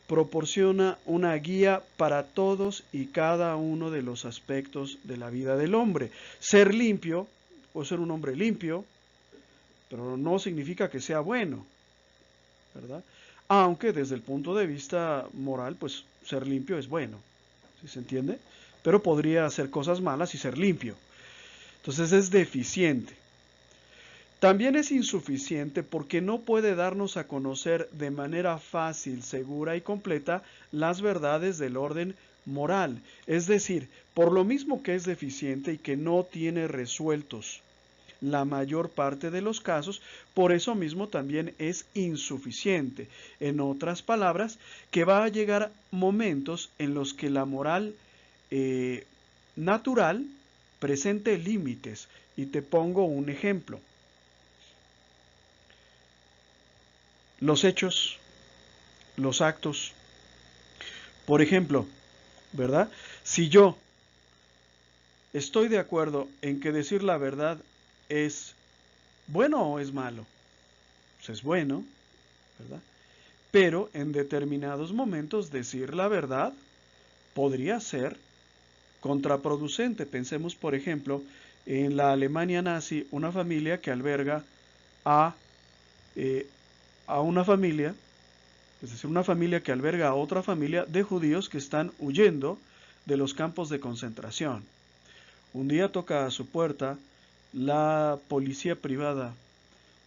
proporciona una guía para todos y cada uno de los aspectos de la vida del hombre. Ser limpio, o ser un hombre limpio, pero no significa que sea bueno, ¿verdad? Aunque desde el punto de vista moral, pues ser limpio es bueno, ¿sí se entiende? Pero podría hacer cosas malas y ser limpio. Entonces es deficiente. También es insuficiente porque no puede darnos a conocer de manera fácil, segura y completa las verdades del orden moral. Es decir, por lo mismo que es deficiente y que no tiene resueltos la mayor parte de los casos, por eso mismo también es insuficiente. En otras palabras, que va a llegar momentos en los que la moral natural presente límites. Y te pongo un ejemplo. Los hechos, los actos. Por ejemplo, ¿verdad? Si yo estoy de acuerdo en que decir la verdad es bueno o es malo, pues es bueno, ¿verdad? Pero en determinados momentos decir la verdad podría ser contraproducente. Pensemos, por ejemplo, en la Alemania nazi, una familia que alberga a, eh, a una familia, es decir, una familia que alberga a otra familia de judíos que están huyendo de los campos de concentración. Un día toca a su puerta la policía privada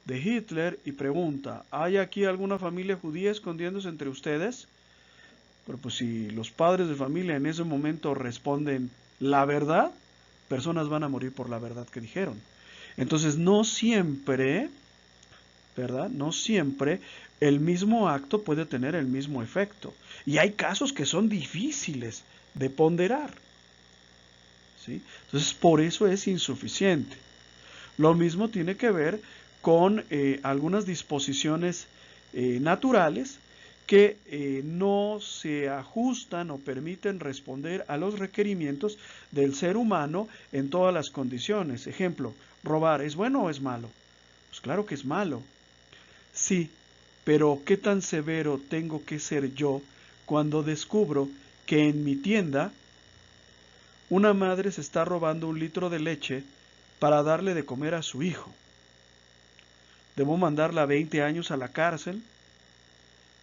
de Hitler y pregunta, ¿hay aquí alguna familia judía escondiéndose entre ustedes? Pero pues si los padres de familia en ese momento responden la verdad, personas van a morir por la verdad que dijeron. Entonces no siempre, ¿verdad? No siempre el mismo acto puede tener el mismo efecto. Y hay casos que son difíciles de ponderar, ¿sí? Entonces por eso es insuficiente. Lo mismo tiene que ver con algunas disposiciones naturales que no se ajustan o permiten responder a los requerimientos del ser humano en todas las condiciones. Ejemplo, robar, ¿es bueno o es malo? Pues claro que es malo. Sí, pero ¿qué tan severo tengo que ser yo cuando descubro que en mi tienda una madre se está robando 1 litro de leche para darle de comer a su hijo? ¿Debo mandarla 20 años a la cárcel?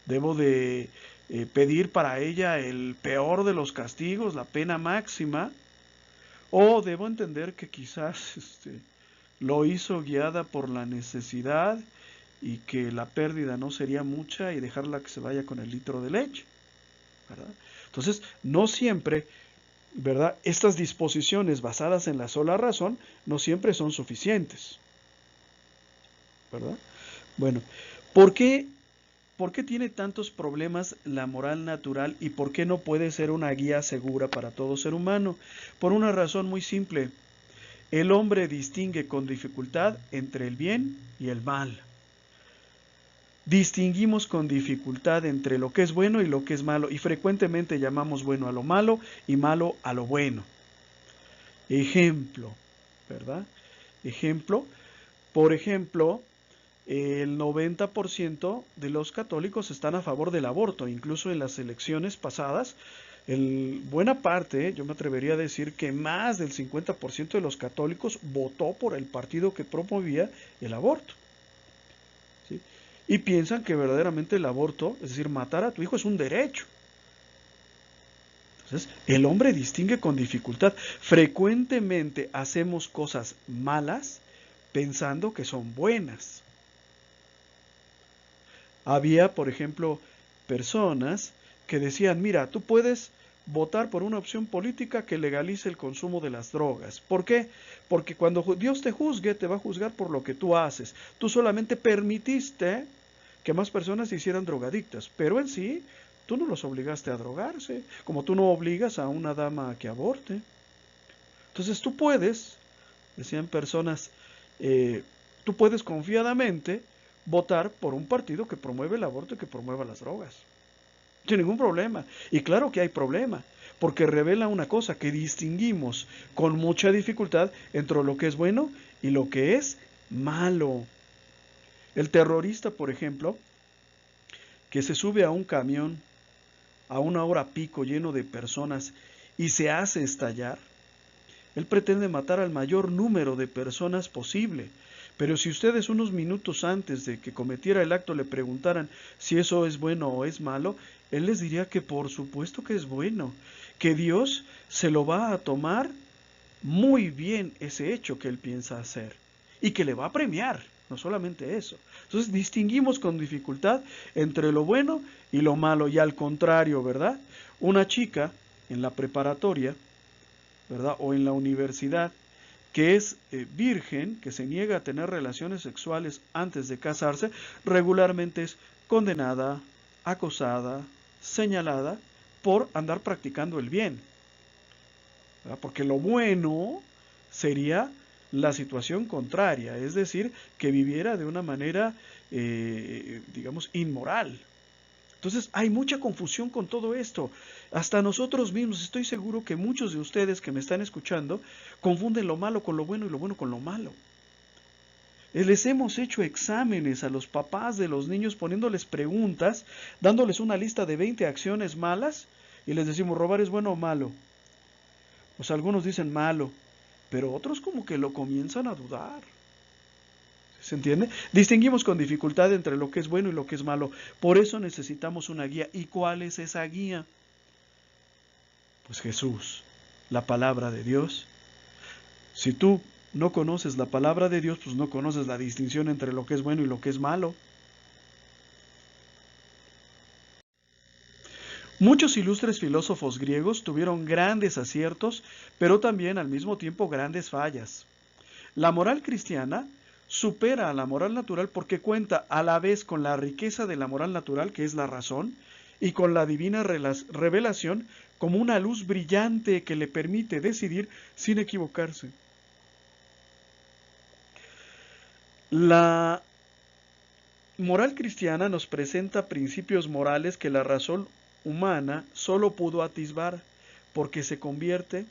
¿Debo de pedir para ella el peor de los castigos, la pena máxima? ¿O debo entender que quizás lo hizo guiada por la necesidad y que la pérdida no sería mucha y dejarla que se vaya con el litro de leche? ¿verdad? Entonces, no siempre, ¿verdad? Estas disposiciones basadas en la sola razón no siempre son suficientes, ¿verdad? Bueno, ¿por qué, ¿por qué tiene tantos problemas la moral natural y por qué no puede ser una guía segura para todo ser humano? Por una razón muy simple. El hombre distingue con dificultad entre el bien y el mal. Distinguimos con dificultad entre lo que es bueno y lo que es malo, y frecuentemente llamamos bueno a lo malo y malo a lo bueno. Ejemplo, ¿verdad? Ejemplo, por ejemplo, el 90% de los católicos están a favor del aborto, incluso en las elecciones pasadas, buena parte, yo me atrevería a decir que más del 50% de los católicos votó por el partido que promovía el aborto, ¿sí? Y piensan que verdaderamente el aborto, es decir, matar a tu hijo es un derecho. Entonces, el hombre distingue con dificultad. Frecuentemente hacemos cosas malas pensando que son buenas. Había, por ejemplo, personas que decían, mira, tú puedes votar por una opción política que legalice el consumo de las drogas. ¿Por qué? Porque cuando Dios te juzgue, te va a juzgar por lo que tú haces. Tú solamente permitiste que más personas se hicieran drogadictas, pero en sí, tú no los obligaste a drogarse, como tú no obligas a una dama a que aborte. Entonces tú puedes, decían personas, tú puedes confiadamente votar por un partido que promueve el aborto y que promueva las drogas. Sin ningún problema. Y claro que hay problema, porque revela una cosa, que distinguimos con mucha dificultad entre lo que es bueno y lo que es malo. El terrorista, por ejemplo, que se sube a un camión a una hora pico lleno de personas y se hace estallar, él pretende matar al mayor número de personas posible. Pero si ustedes unos minutos antes de que cometiera el acto le preguntaran si eso es bueno o es malo, él les diría que por supuesto que es bueno, que Dios se lo va a tomar muy bien ese hecho que él piensa hacer y que le va a premiar, no solamente eso. Entonces distinguimos con dificultad entre lo bueno y lo malo, y al contrario, ¿verdad? Una chica en la preparatoria, ¿verdad? O en la universidad, que es virgen, que se niega a tener relaciones sexuales antes de casarse, regularmente es condenada, acosada, señalada por andar practicando el bien, ¿verdad? Porque lo bueno sería la situación contraria, es decir, que viviera de una manera, digamos, inmoral. Entonces hay mucha confusión con todo esto. Hasta nosotros mismos, estoy seguro que muchos de ustedes que me están escuchando confunden lo malo con lo bueno y lo bueno con lo malo. Les hemos hecho exámenes a los papás de los niños poniéndoles preguntas, dándoles una lista de 20 acciones malas y les decimos, ¿robar es bueno o malo? Pues algunos dicen malo, pero otros como que lo comienzan a dudar. ¿Se entiende? Distinguimos con dificultad entre lo que es bueno y lo que es malo. Por eso necesitamos una guía. ¿Y cuál es esa guía? Pues Jesús, la palabra de Dios. Si tú no conoces la palabra de Dios, pues no conoces la distinción entre lo que es bueno y lo que es malo. Muchos ilustres filósofos griegos tuvieron grandes aciertos, pero también al mismo tiempo grandes fallas. La moral cristiana supera a la moral natural porque cuenta a la vez con la riqueza de la moral natural, que es la razón, y con la divina revelación como una luz brillante que le permite decidir sin equivocarse. La moral cristiana nos presenta principios morales que la razón humana solo pudo atisbar, porque se convierte,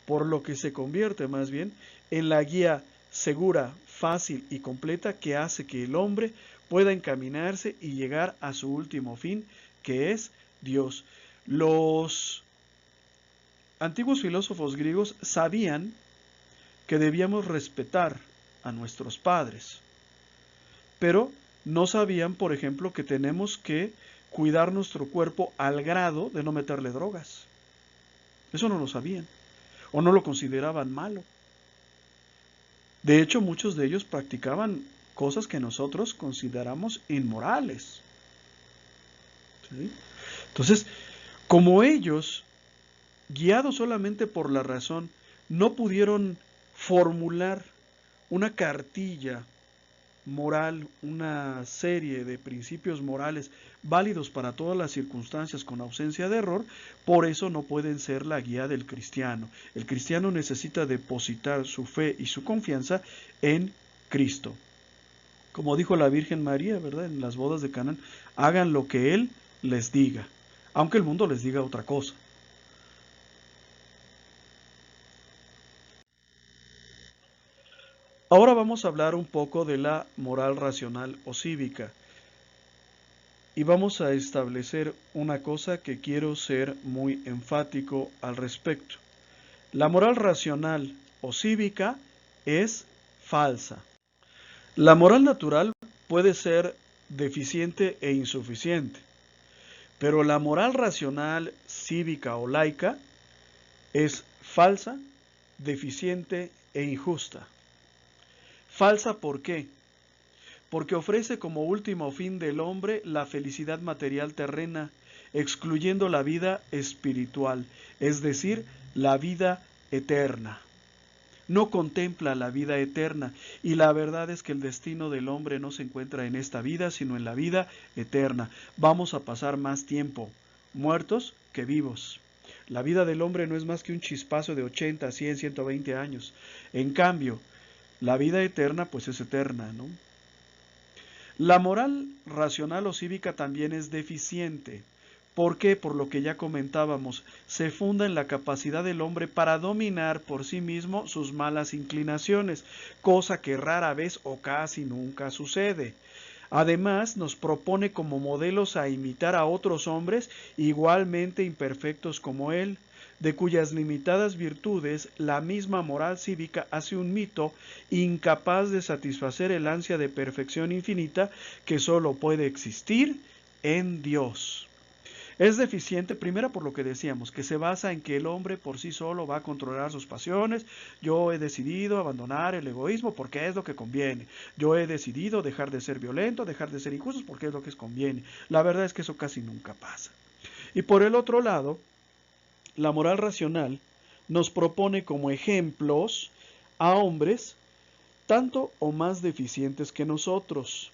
por lo que se convierte más bien, en la guía segura, fácil y completa que hace que el hombre pueda encaminarse y llegar a su último fin, que es Dios. Los antiguos filósofos griegos sabían que debíamos respetar a nuestros padres, pero no sabían, por ejemplo, que tenemos que cuidar nuestro cuerpo al grado de no meterle drogas. Eso no lo sabían, o no lo consideraban malo. De hecho, muchos de ellos practicaban cosas que nosotros consideramos inmorales, ¿sí? Entonces, como ellos, guiados solamente por la razón, no pudieron formular una cartilla moral, una serie de principios morales válidos para todas las circunstancias con ausencia de error, por eso no pueden ser la guía del cristiano. El cristiano necesita depositar su fe y su confianza en Cristo. Como dijo la Virgen María, ¿verdad? En las bodas de Canaán, hagan lo que Él les diga, aunque el mundo les diga otra cosa. Ahora vamos a hablar un poco de la moral racional o cívica y vamos a establecer una cosa que quiero ser muy enfático al respecto. La moral racional o cívica es falsa. La moral natural puede ser deficiente e insuficiente, pero la moral racional, cívica o laica es falsa, deficiente e injusta. Falsa, ¿por qué? Porque ofrece como último fin del hombre la felicidad material terrena, excluyendo la vida espiritual, es decir, la vida eterna. No contempla la vida eterna, y la verdad es que el destino del hombre no se encuentra en esta vida, sino en la vida eterna. Vamos a pasar más tiempo muertos que vivos. La vida del hombre no es más que un chispazo de 80, 100, 120 años. En cambio, la vida eterna pues es eterna, ¿no? La moral racional o cívica también es deficiente. ¿Por qué? Por lo que ya comentábamos, se funda en la capacidad del hombre para dominar por sí mismo sus malas inclinaciones, cosa que rara vez o casi nunca sucede. Además, nos propone como modelos a imitar a otros hombres igualmente imperfectos como él, de cuyas limitadas virtudes la misma moral cívica hace un mito incapaz de satisfacer el ansia de perfección infinita que sólo puede existir en Dios. Es deficiente, primero por lo que decíamos, que se basa en que el hombre por sí solo va a controlar sus pasiones. Yo he decidido abandonar el egoísmo porque es lo que conviene. Yo he decidido dejar de ser violento, dejar de ser injusto porque es lo que conviene. La verdad es que eso casi nunca pasa. Y por el otro lado, la moral racional nos propone como ejemplos a hombres tanto o más deficientes que nosotros.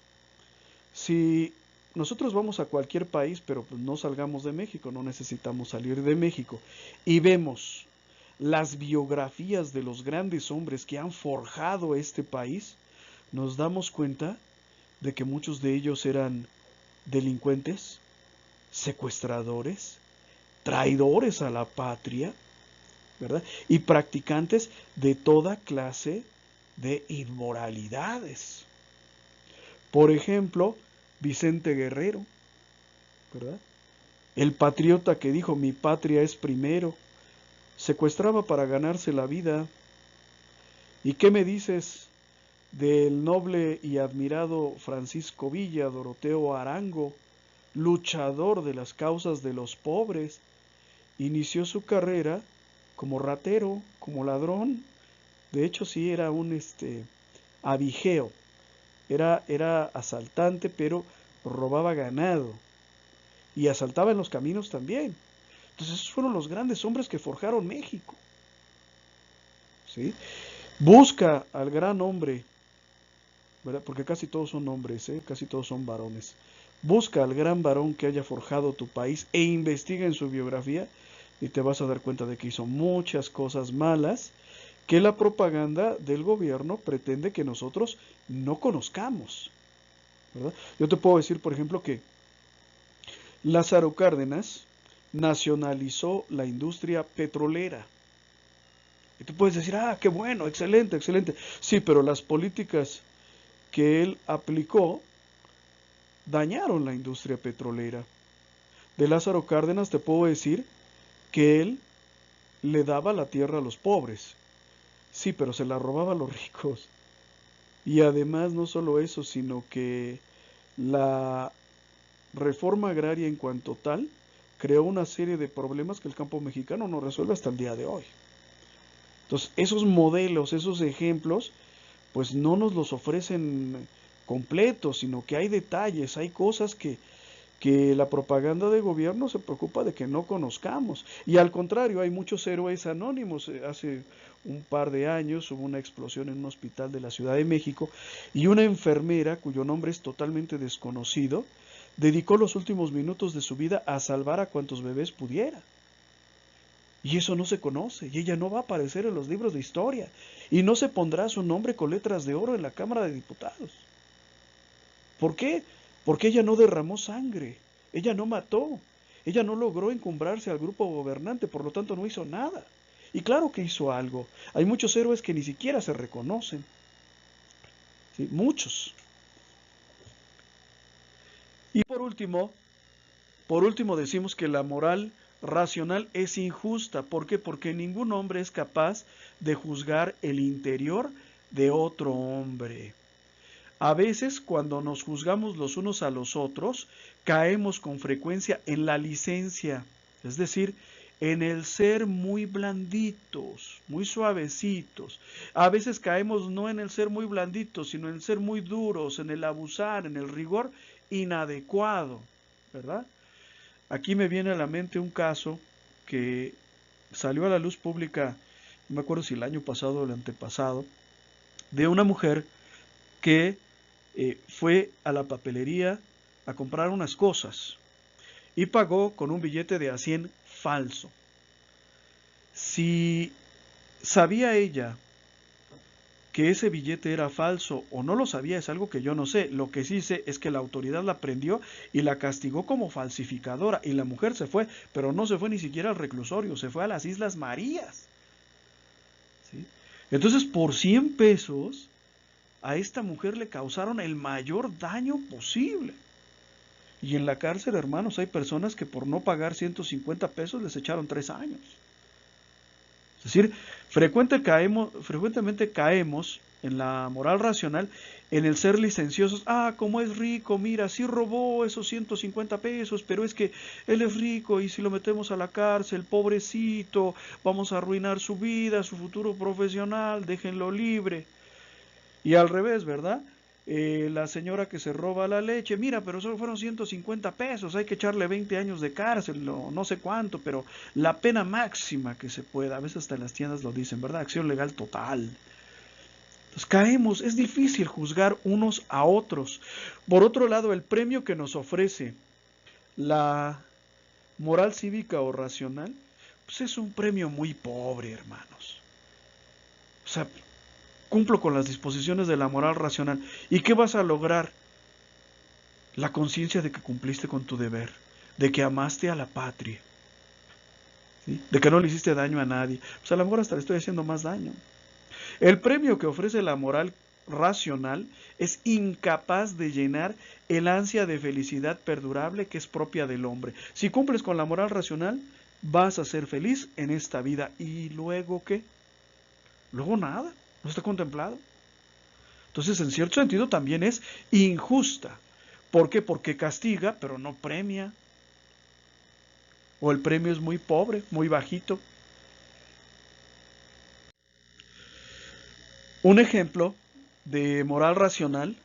Si nosotros vamos a cualquier país, pero pues no salgamos de México, no necesitamos salir de México, y vemos las biografías de los grandes hombres que han forjado este país, nos damos cuenta de que muchos de ellos eran delincuentes, secuestradores, traidores a la patria, ¿verdad? Y practicantes de toda clase de inmoralidades. Por ejemplo, Vicente Guerrero, ¿verdad? El patriota que dijo mi patria es primero, secuestraba para ganarse la vida. ¿Y qué me dices del noble y admirado Francisco Villa, Doroteo Arango, luchador de las causas de los pobres? Inició su carrera como ratero, como ladrón. De hecho, sí era un abigeo, era asaltante, pero robaba ganado y asaltaba en los caminos también. Entonces esos fueron los grandes hombres que forjaron México, ¿sí? Busca al gran hombre, ¿verdad? Porque casi todos son hombres, ¿eh? Casi todos son varones. Busca al gran varón que haya forjado tu país e investiga en su biografía y te vas a dar cuenta de que hizo muchas cosas malas que la propaganda del gobierno pretende que nosotros no conozcamos, ¿verdad? Yo te puedo decir, por ejemplo, que Lázaro Cárdenas nacionalizó la industria petrolera. Y tú puedes decir, ah, qué bueno, excelente, excelente. Sí, pero las políticas que él aplicó dañaron la industria petrolera. De Lázaro Cárdenas te puedo decir que él le daba la tierra a los pobres. Sí, pero se la robaba a los ricos. Y además no solo eso, sino que la reforma agraria en cuanto tal creó una serie de problemas que el campo mexicano no resuelve hasta el día de hoy. Entonces, esos modelos, esos ejemplos, pues no nos los ofrecen completos, sino que hay detalles, hay cosas que que la propaganda de gobierno se preocupa de que no conozcamos. Y al contrario, hay muchos héroes anónimos. Hace un par de años hubo una explosión en un hospital de la Ciudad de México y una enfermera, cuyo nombre es totalmente desconocido, dedicó los últimos minutos de su vida a salvar a cuantos bebés pudiera. Y eso no se conoce, y ella no va a aparecer en los libros de historia, y no se pondrá su nombre con letras de oro en la Cámara de Diputados. ¿Por qué? Porque ella no derramó sangre, ella no mató, ella no logró encumbrarse al grupo gobernante, por lo tanto no hizo nada. Y claro que hizo algo. Hay muchos héroes que ni siquiera se reconocen. ¿Sí? Muchos. Y por último decimos que la moral racional es injusta. ¿Por qué? Porque ningún hombre es capaz de juzgar el interior de otro hombre. A veces, cuando nos juzgamos los unos a los otros, caemos con frecuencia en la licencia, es decir, en el ser muy blanditos, muy suavecitos. A veces caemos no en el ser muy blanditos, sino en el ser muy duros, en el abusar, en el rigor inadecuado, ¿verdad? Aquí me viene a la mente un caso que salió a la luz pública, no me acuerdo si el año pasado o el antepasado, de una mujer que fue a la papelería a comprar unas cosas y pagó con un billete de a 100 falso. Si sabía ella que ese billete era falso o no lo sabía, es algo que yo no sé. Lo que sí sé es que la autoridad la prendió y la castigó como falsificadora, y la mujer se fue, pero no se fue ni siquiera al reclusorio, se fue a las Islas Marías. ¿Sí? Entonces, por 100 pesos, a esta mujer le causaron el mayor daño posible. Y en la cárcel, hermanos, hay personas que por no pagar 150 pesos les echaron 3 años. Es decir, frecuentemente caemos en la moral racional, en el ser licenciosos. Ah, como es rico, mira, sí robó esos 150 pesos, pero es que él es rico y si lo metemos a la cárcel, pobrecito, vamos a arruinar su vida, su futuro profesional, déjenlo libre. Y al revés, ¿verdad? La señora que se roba la leche, mira, pero solo fueron 150 pesos, hay que echarle 20 años de cárcel, no sé cuánto, pero la pena máxima que se pueda, a veces hasta en las tiendas lo dicen, ¿verdad? Acción legal total. Entonces caemos, es difícil juzgar unos a otros. Por otro lado, el premio que nos ofrece la moral cívica o racional, pues es un premio muy pobre, hermanos. O sea, cumplo con las disposiciones de la moral racional. ¿Y qué vas a lograr? La conciencia de que cumpliste con tu deber, de que amaste a la patria, ¿sí? De que no le hiciste daño a nadie. Pues a lo mejor hasta le estoy haciendo más daño. El premio que ofrece la moral racional es incapaz de llenar el ansia de felicidad perdurable que es propia del hombre. Si cumples con la moral racional, vas a ser feliz en esta vida. ¿Y luego qué? Luego nada, no está contemplado. Entonces, en cierto sentido, también es injusta. ¿Por qué? Porque castiga, pero no premia. O el premio es muy pobre, muy bajito. Un ejemplo de moral racional,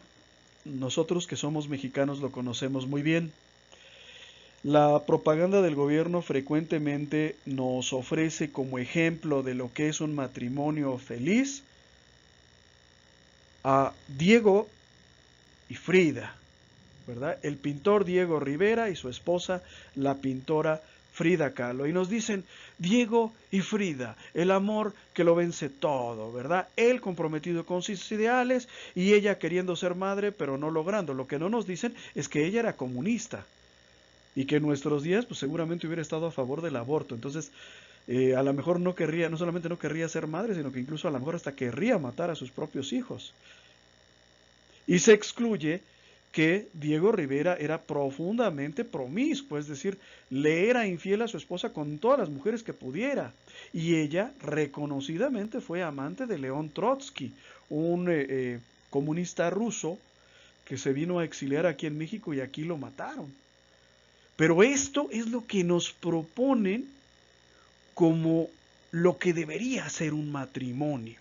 nosotros que somos mexicanos lo conocemos muy bien. La propaganda del gobierno frecuentemente nos ofrece como ejemplo de lo que es un matrimonio feliz a Diego y Frida, ¿verdad? El pintor Diego Rivera y su esposa, la pintora Frida Kahlo. Y nos dicen, Diego y Frida, el amor que lo vence todo, ¿verdad? Él comprometido con sus ideales y ella queriendo ser madre, pero no logrando. Lo que no nos dicen es que ella era comunista y que en nuestros días, pues seguramente hubiera estado a favor del aborto. Entonces, a lo mejor no solamente no querría ser madre, sino que incluso a lo mejor hasta querría matar a sus propios hijos. Y se excluye que Diego Rivera era profundamente promiscuo, es decir, le era infiel a su esposa con todas las mujeres que pudiera. Y ella reconocidamente fue amante de León Trotsky, un comunista ruso que se vino a exiliar aquí en México y aquí lo mataron. Pero esto es lo que nos proponen como lo que debería ser un matrimonio.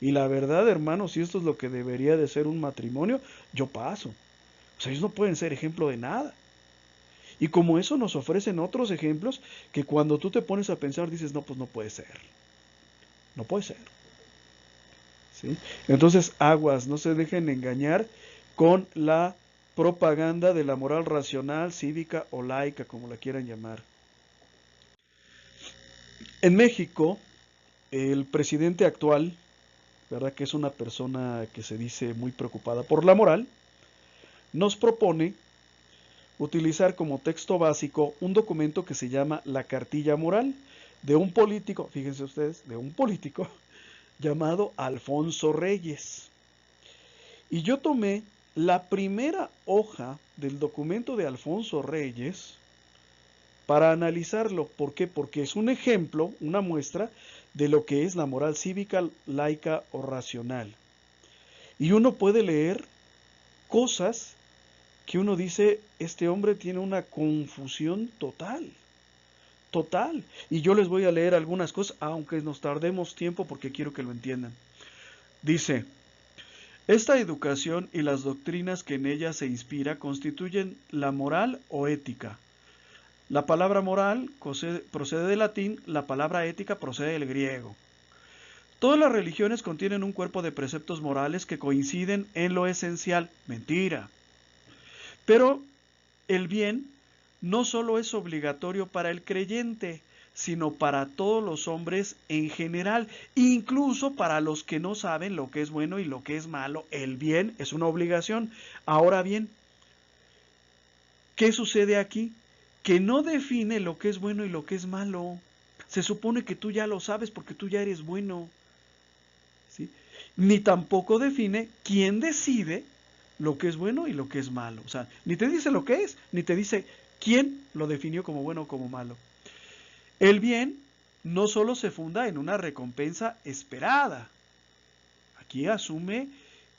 Y la verdad, hermanos, si esto es lo que debería de ser un matrimonio, yo paso. O Pues ellos no pueden ser ejemplo de nada. Y como eso nos ofrecen otros ejemplos que cuando tú te pones a pensar dices, no, pues no puede ser. No puede ser. ¿Sí? Entonces, aguas, no se dejen engañar con la propaganda de la moral racional, cívica o laica, como la quieran llamar. En México, el presidente actual, ¿verdad? Que es una persona que se dice muy preocupada por la moral, nos propone utilizar como texto básico un documento que se llama la Cartilla Moral de un político, fíjense ustedes, de un político llamado Alfonso Reyes. Y yo tomé la primera hoja del documento de Alfonso Reyes para analizarlo. ¿Por qué? Porque es un ejemplo, una muestra de lo que es la moral cívica, laica o racional. Y uno puede leer cosas que uno dice, este hombre tiene una confusión total, total. Y yo les voy a leer algunas cosas, aunque nos tardemos tiempo porque quiero que lo entiendan. Dice, esta educación y las doctrinas que en ella se inspira constituyen la moral o ética. La palabra moral procede del latín, la palabra ética procede del griego. Todas las religiones contienen un cuerpo de preceptos morales que coinciden en lo esencial. Mentira. Pero el bien no solo es obligatorio para el creyente, sino para todos los hombres en general, incluso para los que no saben lo que es bueno y lo que es malo. El bien es una obligación. Ahora bien, ¿qué sucede aquí? Que no define lo que es bueno y lo que es malo. Se supone que tú ya lo sabes porque tú ya eres bueno, ¿sí? Ni tampoco define quién decide lo que es bueno y lo que es malo. O sea, ni te dice lo que es, ni te dice quién lo definió como bueno o como malo. El bien no solo se funda en una recompensa esperada. Aquí asume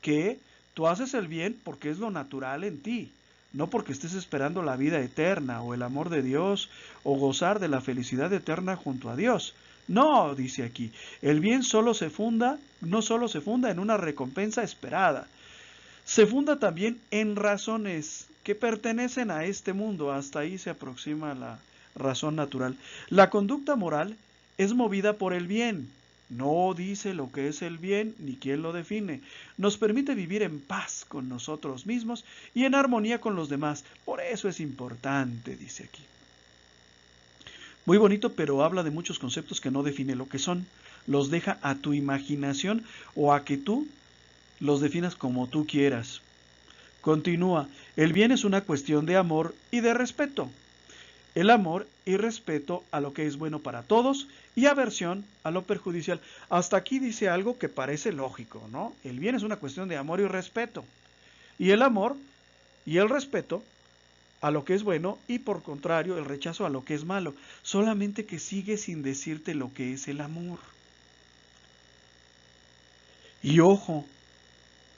que tú haces el bien porque es lo natural en ti, no porque estés esperando la vida eterna o el amor de Dios o gozar de la felicidad eterna junto a Dios. No, dice aquí, el bien no solo se funda en una recompensa esperada, se funda también en razones que pertenecen a este mundo. Hasta ahí se aproxima la razón natural. La conducta moral es movida por el bien. No dice lo que es el bien ni quién lo define. Nos permite vivir en paz con nosotros mismos y en armonía con los demás. Por eso es importante, dice aquí. Muy bonito, pero habla de muchos conceptos que no define lo que son. Los deja a tu imaginación o a que tú los definas como tú quieras. Continúa, el bien es una cuestión de amor y de respeto. El amor y respeto a lo que es bueno para todos y aversión a lo perjudicial. Hasta aquí dice algo que parece lógico, ¿no? El bien es una cuestión de amor y respeto. Y el amor y el respeto a lo que es bueno y por contrario el rechazo a lo que es malo. Solamente que sigue sin decirte lo que es el amor. Y ojo,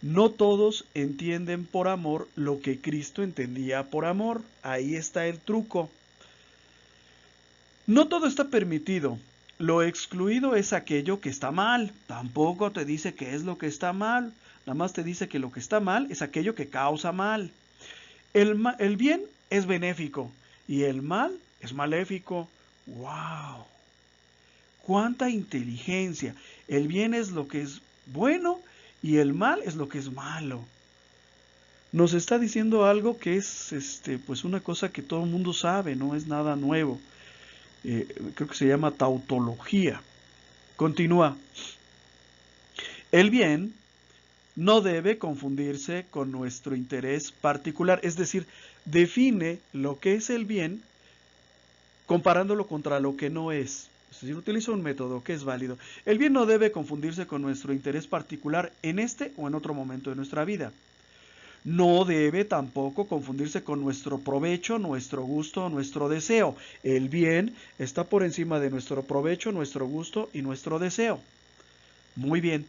no todos entienden por amor lo que Cristo entendía por amor. Ahí está el truco. No todo está permitido. Lo excluido es aquello que está mal. Tampoco te dice qué es lo que está mal. Nada más te dice que lo que está mal es aquello que causa mal. El bien es benéfico y el mal es maléfico. ¡Wow! ¡Cuánta inteligencia! El bien es lo que es bueno y el mal es lo que es malo. Nos está diciendo algo que es pues una cosa que todo el mundo sabe, no es nada nuevo. Creo que se llama tautología. Continúa. El bien no debe confundirse con nuestro interés particular, es decir, define lo que es el bien comparándolo contra lo que no es. Es decir, utiliza un método que es válido. El bien no debe confundirse con nuestro interés particular en este o en otro momento de nuestra vida. No debe tampoco confundirse con nuestro provecho, nuestro gusto, nuestro deseo. El bien está por encima de nuestro provecho, nuestro gusto y nuestro deseo. Muy bien.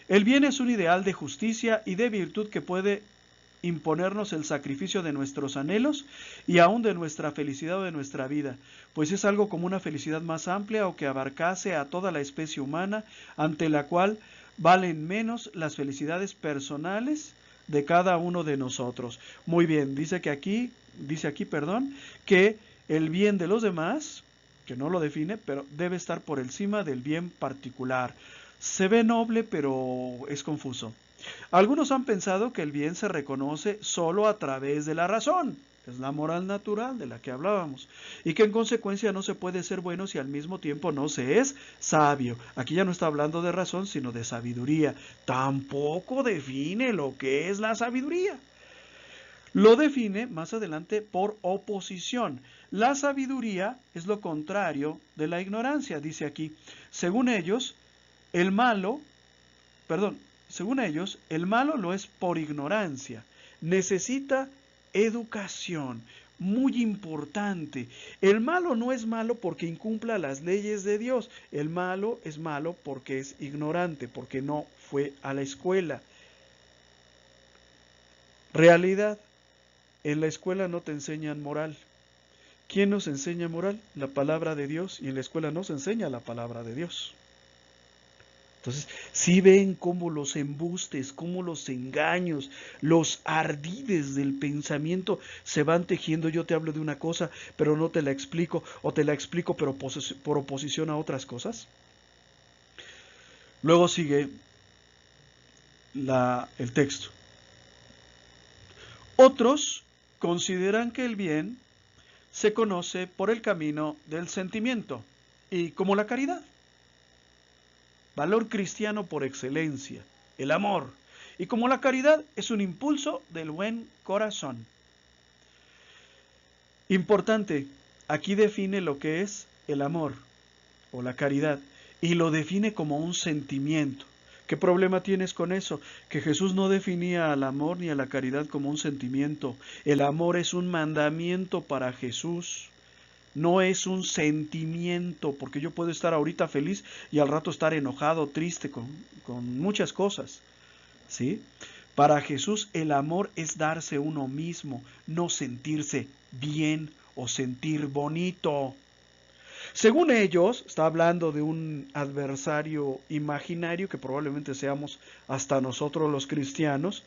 El bien es un ideal de justicia y de virtud que puede imponernos el sacrificio de nuestros anhelos y aún de nuestra felicidad o de nuestra vida, pues es algo como una felicidad más amplia o que abarcase a toda la especie humana, ante la cual valen menos las felicidades personales de cada uno de nosotros. Muy bien, dice aquí, que el bien de los demás, que no lo define, pero debe estar por encima del bien particular. Se ve noble, pero es confuso. Algunos han pensado que el bien se reconoce solo a través de la razón, es la moral natural de la que hablábamos, y que en consecuencia no se puede ser bueno si al mismo tiempo no se es sabio. Aquí ya no está hablando de razón, sino de sabiduría. Tampoco define lo que es la sabiduría. Lo define más adelante por oposición. La sabiduría es lo contrario de la ignorancia, dice aquí. Según ellos, el malo lo es por ignorancia. Necesita educación, muy importante. El malo no es malo porque incumpla las leyes de Dios. El malo es malo porque es ignorante, porque no fue a la escuela. Realidad, en la escuela no te enseñan moral. ¿Quién nos enseña moral? La palabra de Dios, y en la escuela no se enseña la palabra de Dios. Entonces, si ven cómo los embustes, cómo los engaños, los ardides del pensamiento se van tejiendo. Yo te hablo de una cosa, pero no te la explico, o te la explico, pero por oposición a otras cosas. Luego sigue el texto. Otros consideran que el bien se conoce por el camino del sentimiento, y como la caridad. Valor cristiano por excelencia, el amor. Y como la caridad es un impulso del buen corazón. Importante, aquí define lo que es el amor o la caridad y lo define como un sentimiento. ¿Qué problema tienes con eso? Que Jesús no definía al amor ni a la caridad como un sentimiento. El amor es un mandamiento para Jesús. No es un sentimiento, porque yo puedo estar ahorita feliz y al rato estar enojado, triste, con muchas cosas, ¿sí? Para Jesús el amor es darse uno mismo, no sentirse bien o sentir bonito. Según ellos, está hablando de un adversario imaginario que probablemente seamos hasta nosotros los cristianos.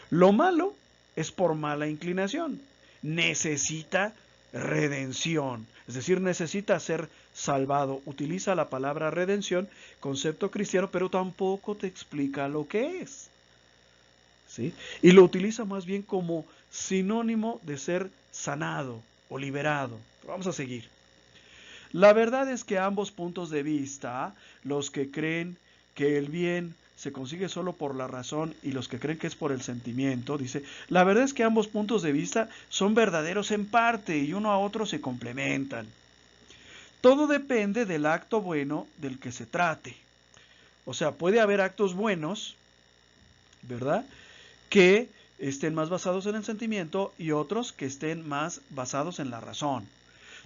Lo malo es por mala inclinación. Necesita redención, es decir, necesita ser salvado. Utiliza la palabra redención, concepto cristiano, pero tampoco te explica lo que es, ¿sí? Y lo utiliza más bien como sinónimo de ser sanado o liberado. Pero vamos a seguir. La verdad es que ambos puntos de vista, los que creen que el bien se consigue solo por la razón y los que creen que es por el sentimiento, dice, la verdad es que ambos puntos de vista son verdaderos en parte y uno a otro se complementan. Todo depende del acto bueno del que se trate. O sea, puede haber actos buenos, ¿verdad?, que estén más basados en el sentimiento y otros que estén más basados en la razón.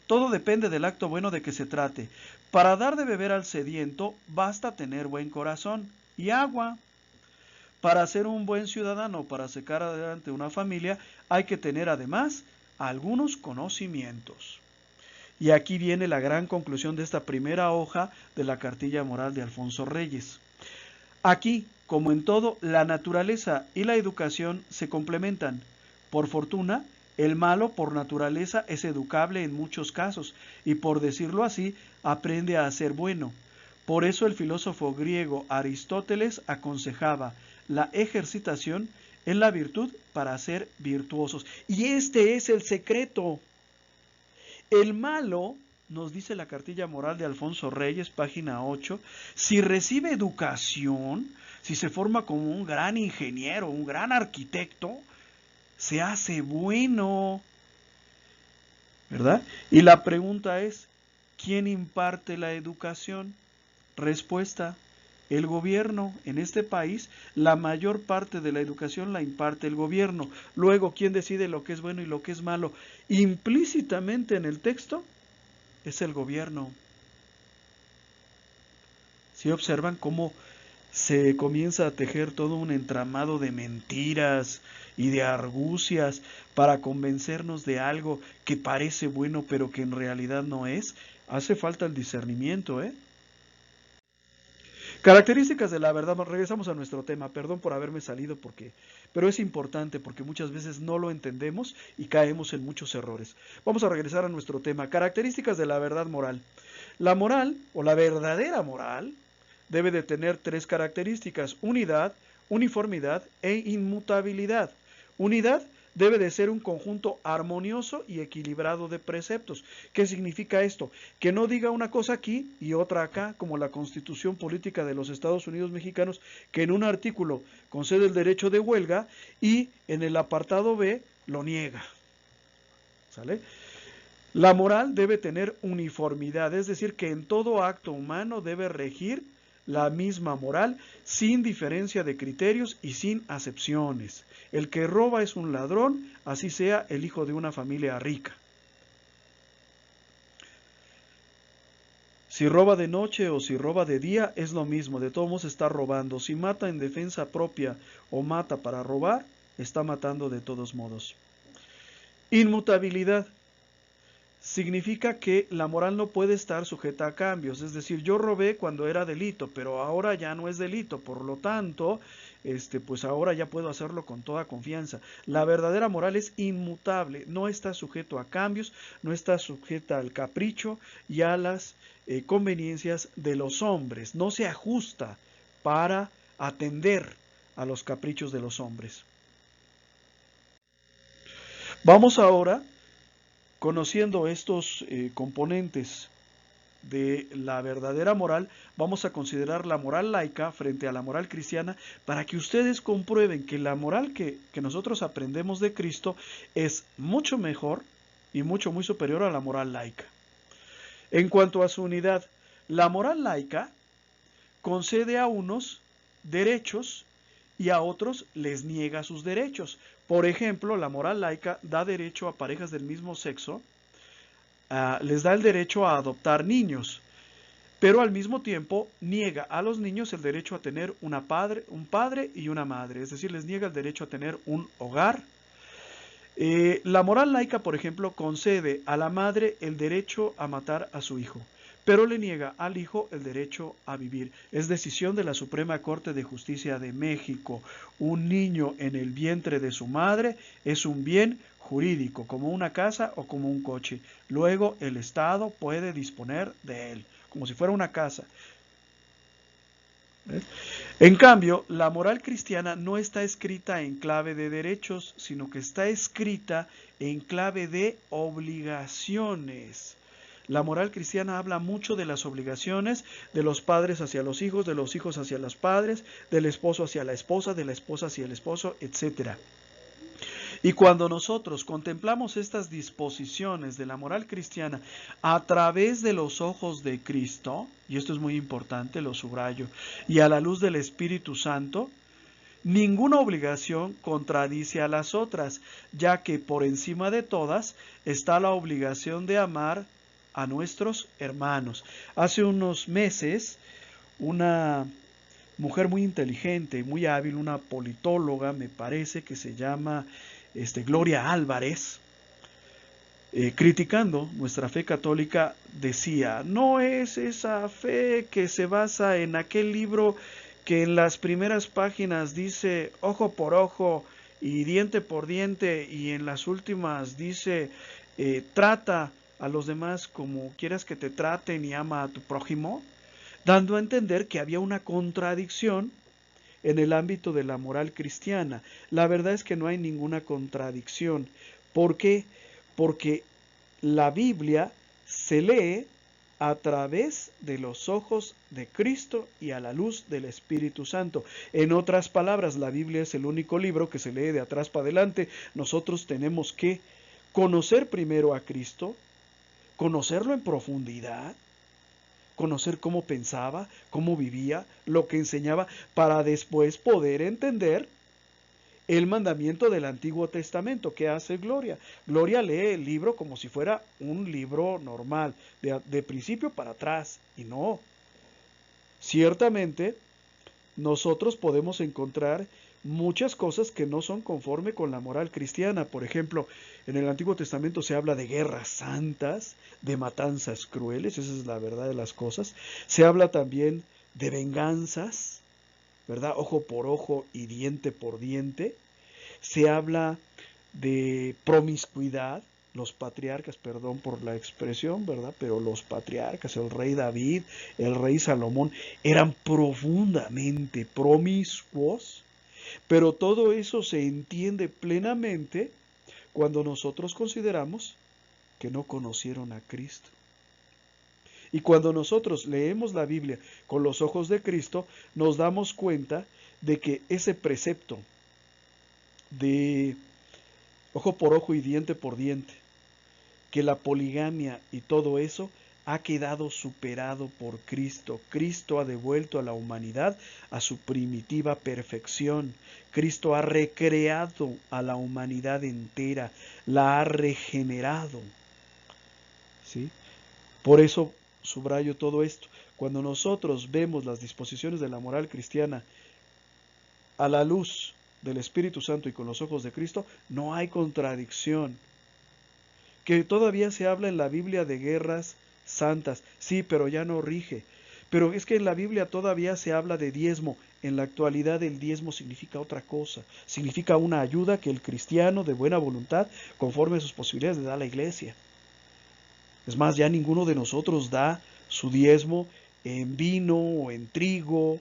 Todo depende del acto bueno de que se trate. Para dar de beber al sediento, basta tener buen corazón y agua. Para ser un buen ciudadano, para sacar adelante una familia, hay que tener además algunos conocimientos. Y aquí viene la gran conclusión de esta primera hoja de la cartilla moral de Alfonso Reyes. Aquí, como en todo, la naturaleza y la educación se complementan. Por fortuna, el malo por naturaleza es educable en muchos casos y, por decirlo así, aprende a ser bueno. Por eso el filósofo griego Aristóteles aconsejaba la ejercitación en la virtud para ser virtuosos. Y este es el secreto. El malo, nos dice la cartilla moral de Alfonso Reyes, página 8, si recibe educación, si se forma como un gran ingeniero, un gran arquitecto, se hace bueno, ¿verdad? Y la pregunta es, ¿quién imparte la educación? Respuesta, el gobierno. En este país, la mayor parte de la educación la imparte el gobierno. Luego, ¿quién decide lo que es bueno y lo que es malo? Implícitamente en el texto, es el gobierno. ¿Sí observan cómo se comienza a tejer todo un entramado de mentiras y de argucias para convencernos de algo que parece bueno pero que en realidad no es? Hace falta el discernimiento, ¿eh? Características de la verdad. Regresamos a nuestro tema. Perdón por haberme salido, pero es importante porque muchas veces no lo entendemos y caemos en muchos errores. Vamos a regresar a nuestro tema. Características de la verdad moral. La moral, o la verdadera moral, debe de tener tres características: unidad, uniformidad e inmutabilidad. Unidad debe de ser un conjunto armonioso y equilibrado de preceptos. ¿Qué significa esto? Que no diga una cosa aquí y otra acá, como la Constitución Política de los Estados Unidos Mexicanos, que en un artículo concede el derecho de huelga y en el apartado B lo niega. ¿Sale? La moral debe tener uniformidad, es decir, que en todo acto humano debe regir la misma moral, sin diferencia de criterios y sin acepciones. El que roba es un ladrón, así sea el hijo de una familia rica. Si roba de noche o si roba de día, es lo mismo, de todos modos está robando. Si mata en defensa propia o mata para robar, está matando de todos modos. Inmutabilidad. Significa que la moral no puede estar sujeta a cambios, es decir, yo robé cuando era delito, pero ahora ya no es delito, por lo tanto, pues ahora ya puedo hacerlo con toda confianza. La verdadera moral es inmutable, no está sujeto a cambios, no está sujeta al capricho y a las conveniencias de los hombres, no se ajusta para atender a los caprichos de los hombres. Vamos ahora, conociendo estos componentes de la verdadera moral, vamos a considerar la moral laica frente a la moral cristiana para que ustedes comprueben que la moral que nosotros aprendemos de Cristo es mucho mejor y muy superior a la moral laica. En cuanto a su unidad, la moral laica concede a unos derechos y a otros les niega sus derechos. Por ejemplo, la moral laica da derecho a parejas del mismo sexo, les da el derecho a adoptar niños, pero al mismo tiempo niega a los niños el derecho a tener un padre y una madre, es decir, les niega el derecho a tener un hogar. La moral laica, por ejemplo, concede a la madre el derecho a matar a su hijo, pero le niega al hijo el derecho a vivir. Es decisión de la Suprema Corte de Justicia de México. Un niño en el vientre de su madre es un bien jurídico, como una casa o como un coche. Luego el Estado puede disponer de él, como si fuera una casa. ¿Ves? En cambio, la moral cristiana no está escrita en clave de derechos, sino que está escrita en clave de obligaciones. La moral cristiana habla mucho de las obligaciones de los padres hacia los hijos, de los hijos hacia los padres, del esposo hacia la esposa, de la esposa hacia el esposo, etc. Y cuando nosotros contemplamos estas disposiciones de la moral cristiana a través de los ojos de Cristo, y esto es muy importante, lo subrayo, y a la luz del Espíritu Santo, ninguna obligación contradice a las otras, ya que por encima de todas está la obligación de amar a nuestros hermanos. Hace unos meses, una mujer muy inteligente, muy hábil, una politóloga, me parece que se llama Gloria Álvarez, criticando nuestra fe católica, decía: no es esa fe que se basa en aquel libro que en las primeras páginas dice ojo por ojo y diente por diente, y en las últimas dice trata a los demás como quieras que te traten y ama a tu prójimo, dando a entender que había una contradicción en el ámbito de la moral cristiana. La verdad es que no hay ninguna contradicción. ¿Por qué? Porque la Biblia se lee a través de los ojos de Cristo y a la luz del Espíritu Santo. En otras palabras, la Biblia es el único libro que se lee de atrás para adelante. Nosotros tenemos que conocer primero a Cristo, conocerlo en profundidad, conocer cómo pensaba, cómo vivía, lo que enseñaba, para después poder entender el mandamiento del Antiguo Testamento. ¿Qué hace Gloria? Gloria lee el libro como si fuera un libro normal, de principio para atrás, y no. Ciertamente, nosotros podemos encontrar muchas cosas que no son conforme con la moral cristiana. Por ejemplo, en el Antiguo Testamento se habla de guerras santas, de matanzas crueles, esa es la verdad de las cosas. Se habla también de venganzas, ¿verdad? Ojo por ojo y diente por diente. Se habla de promiscuidad, los patriarcas, perdón por la expresión, ¿verdad? Pero los patriarcas, el rey David, el rey Salomón, eran profundamente promiscuos, pero todo eso se entiende plenamente cuando nosotros consideramos que no conocieron a Cristo. Y cuando nosotros leemos la Biblia con los ojos de Cristo, nos damos cuenta de que ese precepto de ojo por ojo y diente por diente, que la poligamia y todo eso ha quedado superado por Cristo. Cristo ha devuelto a la humanidad a su primitiva perfección. Cristo ha recreado a la humanidad entera, la ha regenerado. ¿Sí? Por eso subrayo todo esto. Cuando nosotros vemos las disposiciones de la moral cristiana a la luz del Espíritu Santo y con los ojos de Cristo, no hay contradicción. Que todavía se habla en la Biblia de guerras santas, sí, pero ya no rige. Pero es que en la Biblia todavía se habla de diezmo. En la actualidad el diezmo significa otra cosa. Significa una ayuda que el cristiano de buena voluntad, conforme a sus posibilidades, le da a la iglesia. Es más, ya ninguno de nosotros da su diezmo en vino o en trigo,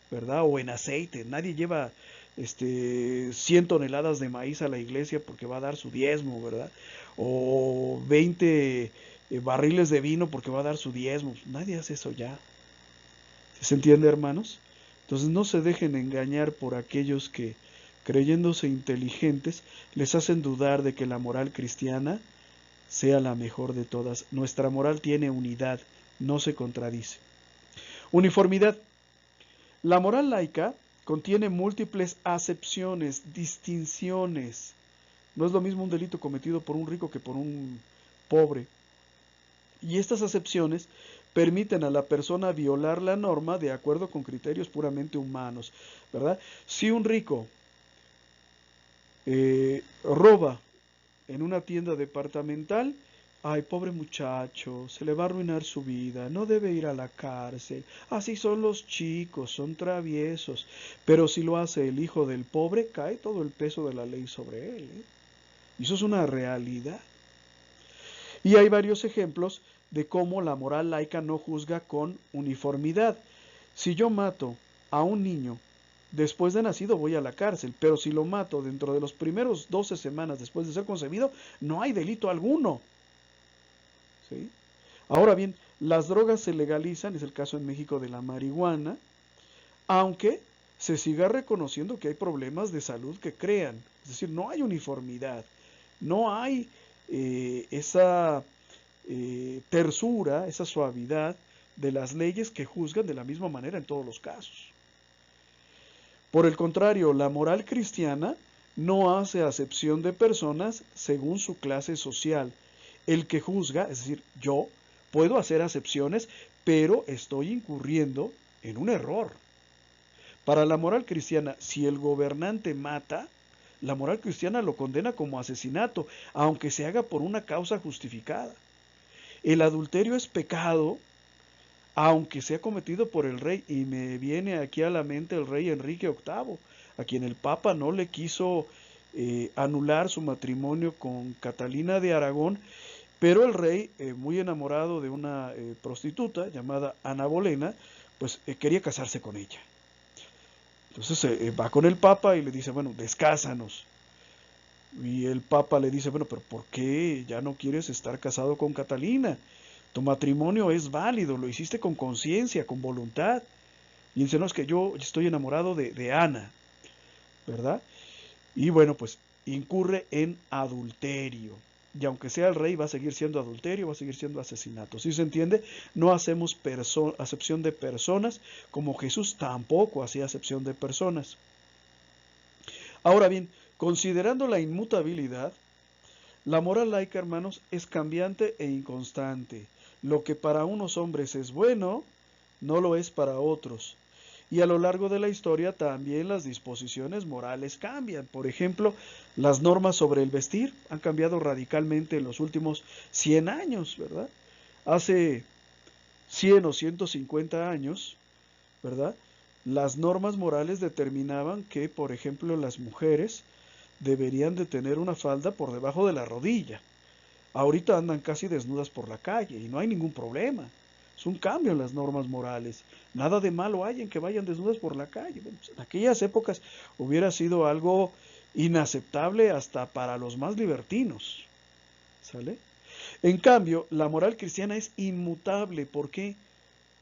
¿verdad? O en aceite. Nadie lleva 100 toneladas de maíz a la iglesia porque va a dar su diezmo, ¿verdad? O 20 barriles de vino porque va a dar su diezmo. Nadie hace eso ya. ¿Se entiende, hermanos? Entonces no se dejen engañar por aquellos que, creyéndose inteligentes, les hacen dudar de que la moral cristiana sea la mejor de todas. Nuestra moral tiene unidad, no se contradice. Uniformidad. La moral laica contiene múltiples acepciones, distinciones. No es lo mismo un delito cometido por un rico que por un pobre. Y estas acepciones permiten a la persona violar la norma de acuerdo con criterios puramente humanos, ¿verdad? Si un rico roba en una tienda departamental, ay, pobre muchacho, se le va a arruinar su vida, no debe ir a la cárcel, así son los chicos, son traviesos, pero si lo hace el hijo del pobre, cae todo el peso de la ley sobre él, ¿eh? Y eso es una realidad. Y hay varios ejemplos de cómo la moral laica no juzga con uniformidad. Si yo mato a un niño después de nacido, voy a la cárcel, pero si lo mato dentro de los primeros 12 semanas después de ser concebido, no hay delito alguno. ¿Sí? Ahora bien, las drogas se legalizan, es el caso en México de la marihuana, aunque se siga reconociendo que hay problemas de salud que crean. Es decir, no hay uniformidad, no hay esa tersura, esa suavidad de las leyes que juzgan de la misma manera en todos los casos. Por el contrario, la moral cristiana no hace acepción de personas según su clase social. El que juzga, es decir, yo, puedo hacer acepciones, pero estoy incurriendo en un error. Para la moral cristiana, si el gobernante mata, la moral cristiana lo condena como asesinato, aunque se haga por una causa justificada. El adulterio es pecado, aunque sea cometido por el rey, y me viene aquí a la mente el rey Enrique VIII, a quien el Papa no le quiso anular su matrimonio con Catalina de Aragón, pero el rey, muy enamorado de una prostituta llamada Ana Bolena, pues quería casarse con ella. Entonces va con el Papa y le dice, bueno, descásanos. Y el Papa le dice, bueno, pero ¿por qué ya no quieres estar casado con Catalina? Tu matrimonio es válido, lo hiciste con conciencia, con voluntad. Y dice, no, es que yo estoy enamorado de Ana, ¿verdad? Y bueno, pues incurre en adulterio. Y aunque sea el rey, va a seguir siendo adulterio, va a seguir siendo asesinato. ¿Sí se entiende? No hacemos acepción de personas, como Jesús tampoco hacía acepción de personas. Ahora bien, considerando la inmutabilidad, la moral laica, hermanos, es cambiante e inconstante. Lo que para unos hombres es bueno, no lo es para otros. Y a lo largo de la historia también las disposiciones morales cambian. Por ejemplo, las normas sobre el vestir han cambiado radicalmente en los últimos 100 años, ¿verdad? Hace 100 o 150 años, ¿verdad? Las normas morales determinaban que, por ejemplo, las mujeres deberían de tener una falda por debajo de la rodilla. Ahorita andan casi desnudas por la calle y no hay ningún problema. Es un cambio en las normas morales. Nada de malo hay en que vayan desnudas por la calle. Bueno, pues en aquellas épocas hubiera sido algo inaceptable hasta para los más libertinos. ¿Sale? En cambio, la moral cristiana es inmutable. ¿Por qué?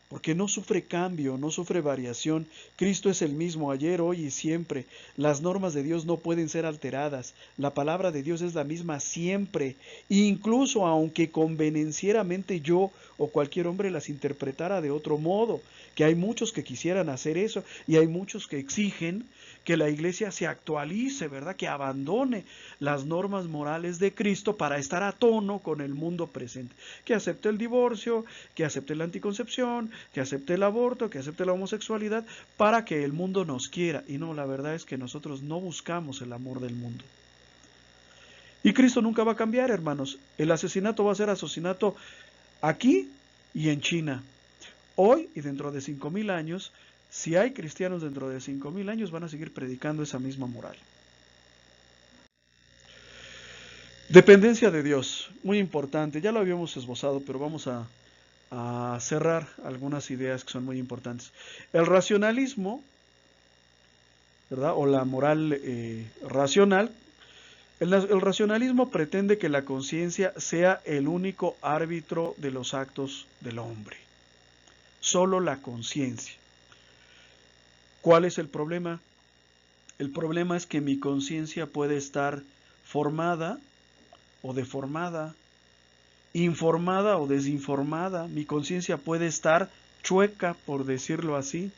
Porque no sufre cambio, no sufre variación. Cristo es el mismo ayer, hoy y siempre. Las normas de Dios no pueden ser alteradas. La palabra de Dios es la misma siempre. Incluso aunque convenencieramente yo o cualquier hombre las interpretara de otro modo. Que hay muchos que quisieran hacer eso y hay muchos que exigen que la iglesia se actualice, ¿verdad? Que abandone las normas morales de Cristo para estar a tono con el mundo presente. Que acepte el divorcio, que acepte la anticoncepción, que acepte el aborto, que acepte la homosexualidad, para que el mundo nos quiera. Y no, la verdad es que nosotros no buscamos el amor del mundo. Y Cristo nunca va a cambiar, hermanos. El asesinato va a ser asesinato aquí y en China. Hoy y dentro de 5,000 años, si hay cristianos dentro de 5,000 años, van a seguir predicando esa misma moral. Dependencia de Dios, muy importante. Ya lo habíamos esbozado, pero vamos a cerrar algunas ideas que son muy importantes. El racionalismo, ¿verdad? O la moral racional. El racionalismo pretende que la conciencia sea el único árbitro de los actos del hombre. Solo la conciencia. ¿Cuál es el problema? El problema es que mi conciencia puede estar formada o deformada, informada o desinformada. Mi conciencia puede estar chueca, por decirlo así.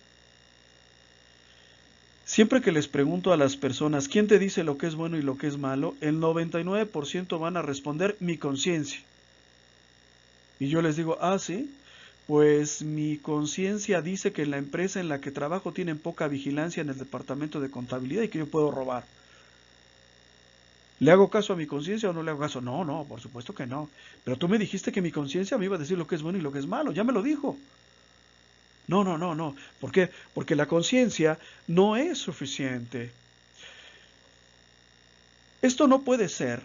Siempre que les pregunto a las personas, ¿quién te dice lo que es bueno y lo que es malo? El 99% van a responder, mi conciencia. Y yo les digo, sí, pues mi conciencia dice que en la empresa en la que trabajo tienen poca vigilancia en el departamento de contabilidad y que yo puedo robar. ¿Le hago caso a mi conciencia o no le hago caso? No, no, por supuesto que no. Pero tú me dijiste que mi conciencia me iba a decir lo que es bueno y lo que es malo. Ya me lo dijo. No, no, no, no. ¿Por qué? Porque la conciencia no es suficiente. Esto no puede ser,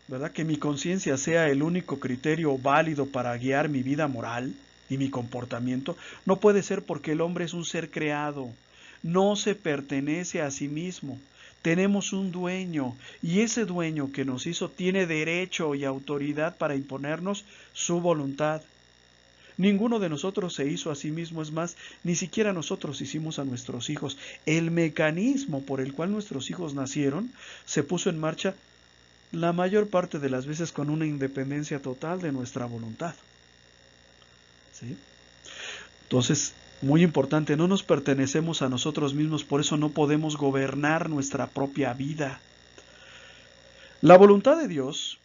¿verdad? Que mi conciencia sea el único criterio válido para guiar mi vida moral y mi comportamiento. No puede ser porque el hombre es un ser creado. No se pertenece a sí mismo. Tenemos un dueño y ese dueño que nos hizo tiene derecho y autoridad para imponernos su voluntad. Ninguno de nosotros se hizo a sí mismo, es más, ni siquiera nosotros hicimos a nuestros hijos. El mecanismo por el cual nuestros hijos nacieron se puso en marcha la mayor parte de las veces con una independencia total de nuestra voluntad. ¿Sí? Entonces, muy importante, no nos pertenecemos a nosotros mismos, por eso no podemos gobernar nuestra propia vida. La voluntad de Dios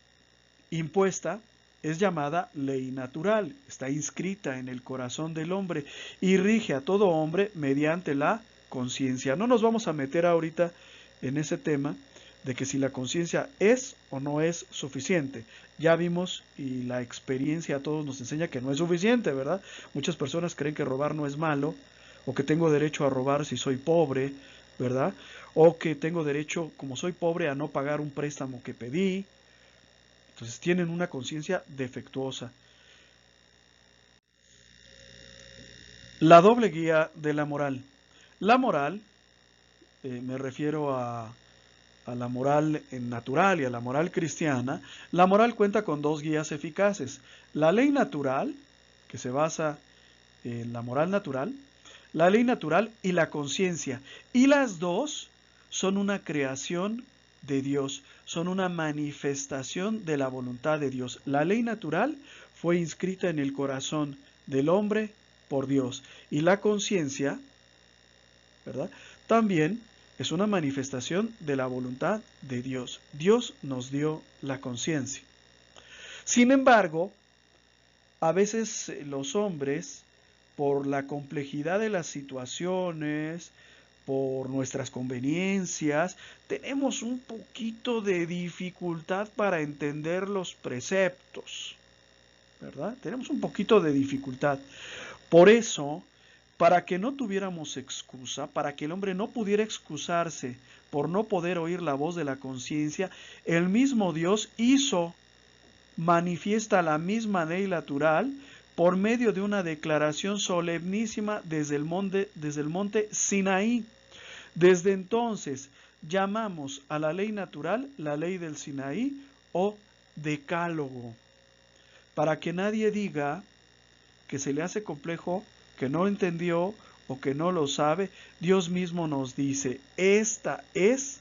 impuesta es llamada ley natural, está inscrita en el corazón del hombre y rige a todo hombre mediante la conciencia. No nos vamos a meter ahorita en ese tema de que si la conciencia es o no es suficiente. Ya vimos y la experiencia a todos nos enseña que no es suficiente, ¿verdad? Muchas personas creen que robar no es malo, o que tengo derecho a robar si soy pobre, ¿verdad? O que tengo derecho, como soy pobre, a no pagar un préstamo que pedí. Entonces tienen una conciencia defectuosa. La doble guía de la moral. La moral, me refiero a la moral natural y a la moral cristiana. La moral cuenta con dos guías eficaces. La ley natural, que se basa en la moral natural, la ley natural y la conciencia. Y las dos son una creación de Dios, son una manifestación de la voluntad de Dios. La ley natural fue inscrita en el corazón del hombre por Dios y la conciencia, ¿verdad? También es una manifestación de la voluntad de Dios. Dios nos dio la conciencia. Sin embargo, a veces los hombres, por la complejidad de las situaciones, por nuestras conveniencias, tenemos un poquito de dificultad para entender los preceptos, ¿verdad? Tenemos un poquito de dificultad. Por eso, para que no tuviéramos excusa, para que el hombre no pudiera excusarse por no poder oír la voz de la conciencia, el mismo Dios hizo manifiesta la misma ley natural por medio de una declaración solemnísima desde el monte Sinaí. Desde entonces llamamos a la ley natural la ley del Sinaí o decálogo, para que nadie diga que se le hace complejo, que no entendió o que no lo sabe. Dios mismo nos dice, esta es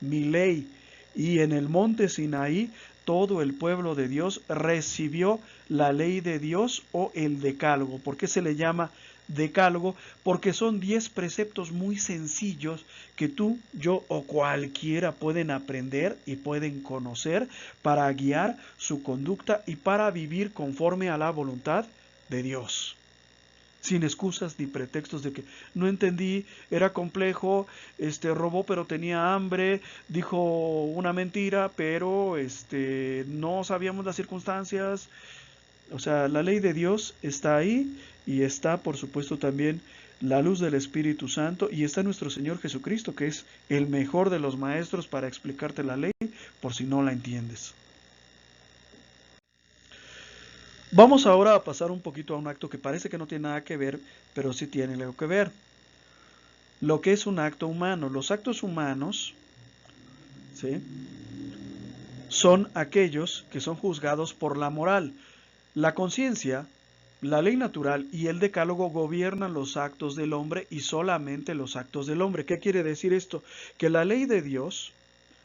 mi ley. Y en el monte Sinaí todo el pueblo de Dios recibió la ley de Dios o el decálogo. ¿Por qué se le llama decálogo? Porque son 10 preceptos muy sencillos que tú, yo o cualquiera pueden aprender y pueden conocer para guiar su conducta y para vivir conforme a la voluntad de Dios. Sin excusas ni pretextos de que no entendí, era complejo, robó pero tenía hambre, dijo una mentira, pero no sabíamos las circunstancias. O sea, la ley de Dios está ahí y está, por supuesto, también la luz del Espíritu Santo y está nuestro Señor Jesucristo, que es el mejor de los maestros para explicarte la ley por si no la entiendes. Vamos ahora a pasar un poquito a un acto que parece que no tiene nada que ver, pero sí tiene algo que ver. Lo que es un acto humano. Los actos humanos, ¿sí?, son aquellos que son juzgados por la moral. La conciencia, la ley natural y el decálogo gobiernan los actos del hombre y solamente los actos del hombre. ¿Qué quiere decir esto? Que la ley de Dios,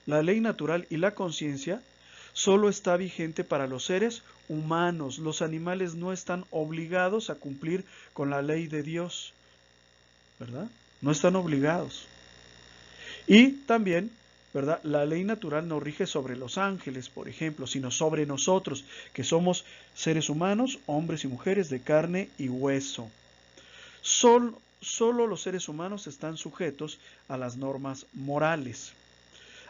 la ley natural y la conciencia solo está vigente para los seres humanos. Los animales no están obligados a cumplir con la ley de Dios, ¿verdad? No están obligados. Y también, ¿verdad?, la ley natural no rige sobre los ángeles, por ejemplo, sino sobre nosotros, que somos seres humanos, hombres y mujeres de carne y hueso. Solo los seres humanos están sujetos a las normas morales.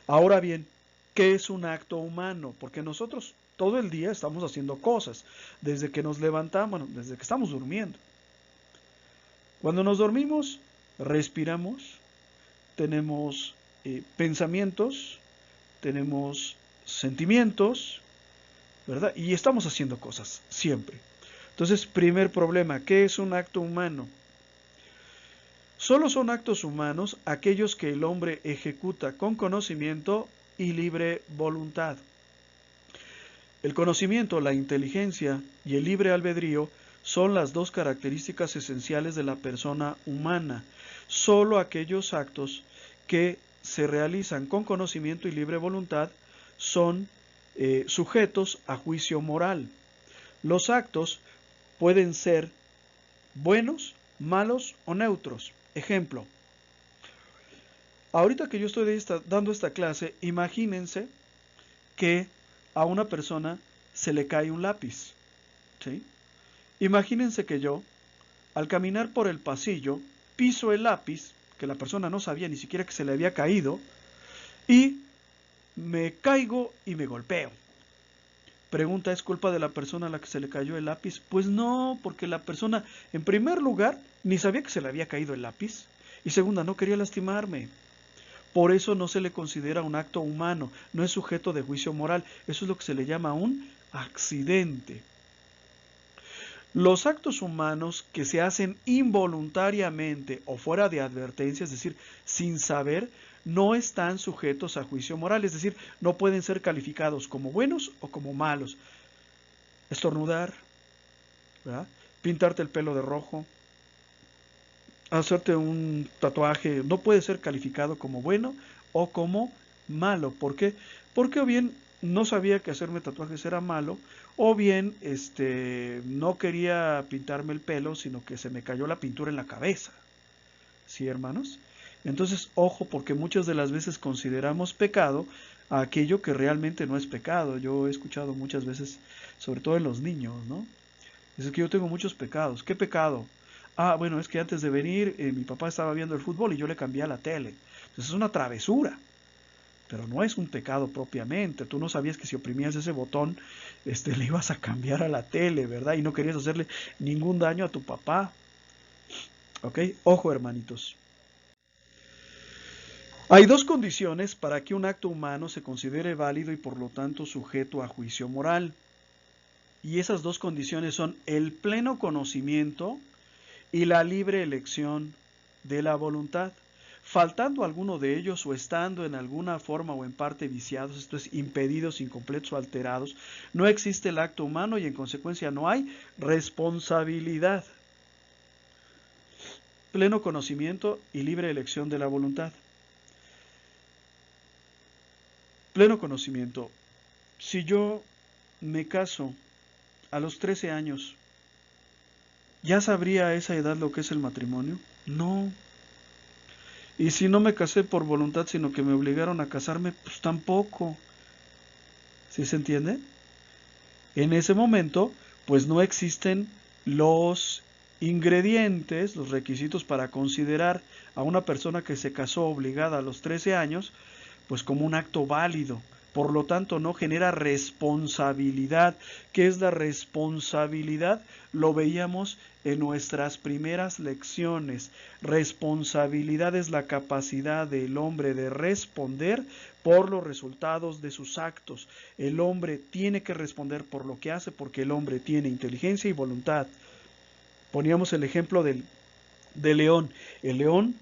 Ahora bien, ¿qué es un acto humano? Porque nosotros todo el día estamos haciendo cosas, desde que nos levantamos, bueno, desde que estamos durmiendo. Cuando nos dormimos, respiramos, tenemos pensamientos, tenemos sentimientos, ¿verdad? Y estamos haciendo cosas, siempre. Entonces, primer problema, ¿qué es un acto humano? Solo son actos humanos aquellos que el hombre ejecuta con conocimiento y libre voluntad. El conocimiento, la inteligencia y el libre albedrío son las dos características esenciales de la persona humana. Solo aquellos actos que se realizan con conocimiento y libre voluntad son sujetos a juicio moral. Los actos pueden ser buenos, malos o neutros. Ejemplo, ahorita que yo estoy dando esta clase, imagínense que a una persona se le cae un lápiz, ¿sí? Imagínense que yo, al caminar por el pasillo, piso el lápiz, que la persona no sabía ni siquiera que se le había caído, y me caigo y me golpeo. Pregunta, ¿es culpa de la persona a la que se le cayó el lápiz? Pues no, porque la persona, en primer lugar, ni sabía que se le había caído el lápiz, y segunda, no quería lastimarme. Por eso no se le considera un acto humano, no es sujeto de juicio moral. Eso es lo que se le llama un accidente. Los actos humanos que se hacen involuntariamente o fuera de advertencia, es decir, sin saber, no están sujetos a juicio moral, es decir, no pueden ser calificados como buenos o como malos. Estornudar, ¿verdad?, pintarte el pelo de rojo, hacerte un tatuaje, no puede ser calificado como bueno o como malo. ¿Por qué? Porque o bien no sabía que hacerme tatuajes era malo, o bien no quería pintarme el pelo, sino que se me cayó la pintura en la cabeza. ¿Sí, hermanos? Entonces, ojo, porque muchas de las veces consideramos pecado a aquello que realmente no es pecado. Yo he escuchado muchas veces, sobre todo en los niños, ¿no? Es que yo tengo muchos pecados. ¿Qué pecado? Ah, bueno, es que antes de venir mi papá estaba viendo el fútbol y yo le cambié a la tele. Entonces es una travesura, pero no es un pecado propiamente. Tú no sabías que si oprimías ese botón, le ibas a cambiar a la tele, ¿verdad? Y no querías hacerle ningún daño a tu papá. ¿Ok? Ojo, hermanitos. Hay dos condiciones para que un acto humano se considere válido y por lo tanto sujeto a juicio moral. Y esas dos condiciones son el pleno conocimiento y la libre elección de la voluntad. Faltando alguno de ellos o estando en alguna forma o en parte viciados, esto es, impedidos, incompletos o alterados, no existe el acto humano y en consecuencia no hay responsabilidad. Pleno conocimiento y libre elección de la voluntad. Pleno conocimiento. Si yo me caso a los 13 años, ¿ya sabría a esa edad lo que es el matrimonio? No. Y si no me casé por voluntad, sino que me obligaron a casarme, pues tampoco. ¿Sí se entiende? En ese momento, pues no existen los ingredientes, los requisitos para considerar a una persona que se casó obligada a los 13 años, pues como un acto válido. Por lo tanto, no genera responsabilidad. ¿Qué es la responsabilidad? Lo veíamos en nuestras primeras lecciones. Responsabilidad es la capacidad del hombre de responder por los resultados de sus actos. El hombre tiene que responder por lo que hace porque el hombre tiene inteligencia y voluntad. Poníamos el ejemplo del león. El león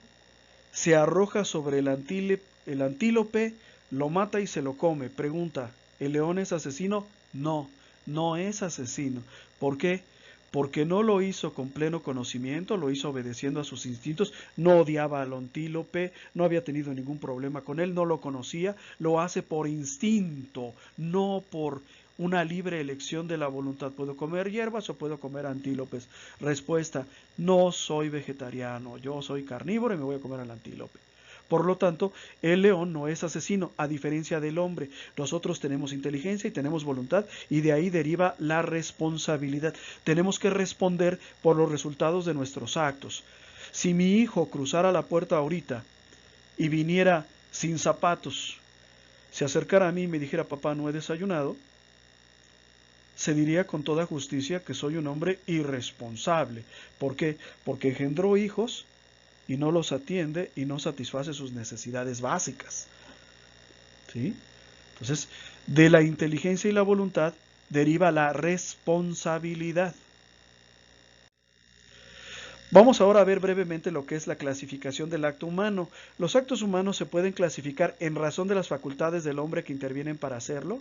se arroja sobre el antílope, lo mata y se lo come. Pregunta, ¿el león es asesino? No, no es asesino. ¿Por qué? Porque no lo hizo con pleno conocimiento, lo hizo obedeciendo a sus instintos, no odiaba al antílope, no había tenido ningún problema con él, no lo conocía, lo hace por instinto, no por una libre elección de la voluntad. ¿Puedo comer hierbas o puedo comer antílopes? Respuesta, no soy vegetariano, yo soy carnívoro y me voy a comer al antílope. Por lo tanto, el león no es asesino, a diferencia del hombre. Nosotros tenemos inteligencia y tenemos voluntad y de ahí deriva la responsabilidad. Tenemos que responder por los resultados de nuestros actos. Si mi hijo cruzara la puerta ahorita y viniera sin zapatos, se acercara a mí y me dijera, papá, no he desayunado, se diría con toda justicia que soy un hombre irresponsable. ¿Por qué? Porque engendró hijos y no los atiende y no satisface sus necesidades básicas. ¿Sí? Entonces, de la inteligencia y la voluntad deriva la responsabilidad. Vamos ahora a ver brevemente lo que es la clasificación del acto humano. Los actos humanos se pueden clasificar en razón de las facultades del hombre que intervienen para hacerlo,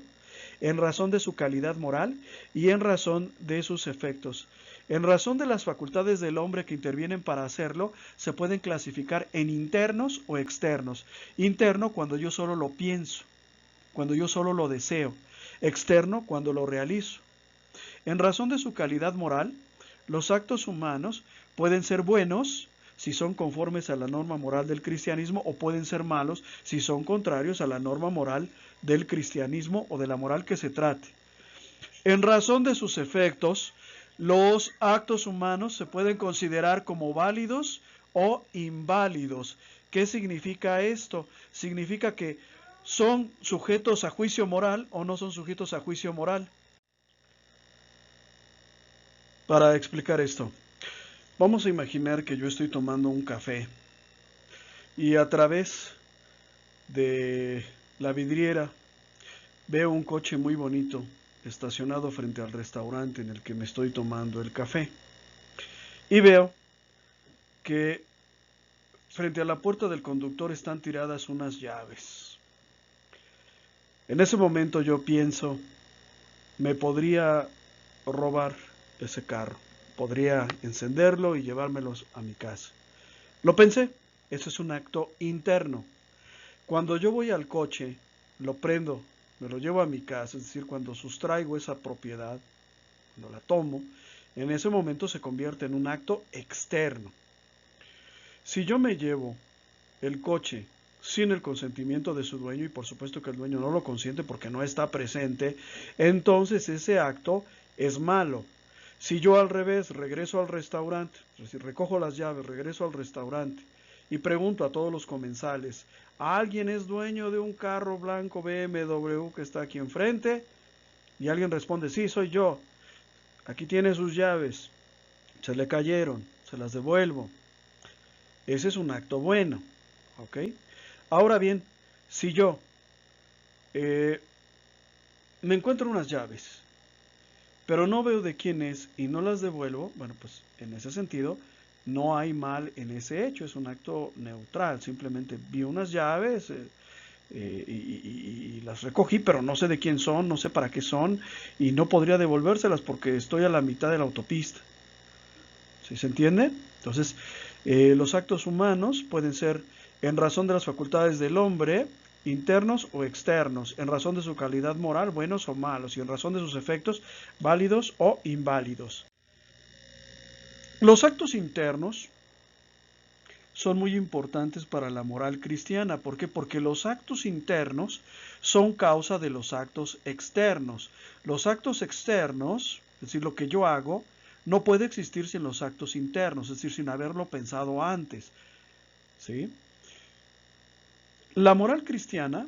en razón de su calidad moral y en razón de sus efectos. En razón de las facultades del hombre que intervienen para hacerlo, se pueden clasificar en internos o externos. Interno cuando yo solo lo pienso, cuando yo solo lo deseo. Externo cuando lo realizo. En razón de su calidad moral, los actos humanos pueden ser buenos si son conformes a la norma moral del cristianismo o pueden ser malos si son contrarios a la norma moral del cristianismo o de la moral que se trate. En razón de sus efectos, los actos humanos se pueden considerar como válidos o inválidos. ¿Qué significa esto? Significa que son sujetos a juicio moral o no son sujetos a juicio moral. Para explicar esto, vamos a imaginar que yo estoy tomando un café y a través de la vidriera veo un coche muy bonito estacionado frente al restaurante en el que me estoy tomando el café. Y veo que frente a la puerta del conductor están tiradas unas llaves. En ese momento yo pienso, me podría robar ese carro, podría encenderlo y llevármelos a mi casa. Lo pensé, eso es un acto interno. Cuando yo voy al coche, lo prendo, me lo llevo a mi casa, es decir, cuando sustraigo esa propiedad, cuando la tomo, en ese momento se convierte en un acto externo. Si yo me llevo el coche sin el consentimiento de su dueño, y por supuesto que el dueño no lo consiente porque no está presente, entonces ese acto es malo. Si yo al revés regreso al restaurante, es decir, recojo las llaves, regreso al restaurante y pregunto a todos los comensales, ¿alguien es dueño de un carro blanco BMW que está aquí enfrente? Y alguien responde, sí, soy yo. Aquí tiene sus llaves. Se le cayeron, se las devuelvo. Ese es un acto bueno, ¿ok? Ahora bien, si yo eh, me encuentro unas llaves, pero no veo de quién es y no las devuelvo, bueno, pues en ese sentido no hay mal en ese hecho, es un acto neutral, simplemente vi unas llaves y las recogí, pero no sé de quién son, no sé para qué son y no podría devolvérselas porque estoy a la mitad de la autopista. ¿Sí se entiende? Entonces, los actos humanos pueden ser en razón de las facultades del hombre, internos o externos, en razón de su calidad moral, buenos o malos, y en razón de sus efectos, válidos o inválidos. Los actos internos son muy importantes para la moral cristiana. ¿Por qué? Porque los actos internos son causa de los actos externos. Los actos externos, es decir, lo que yo hago, no puede existir sin los actos internos, es decir, sin haberlo pensado antes. ¿Sí? La moral cristiana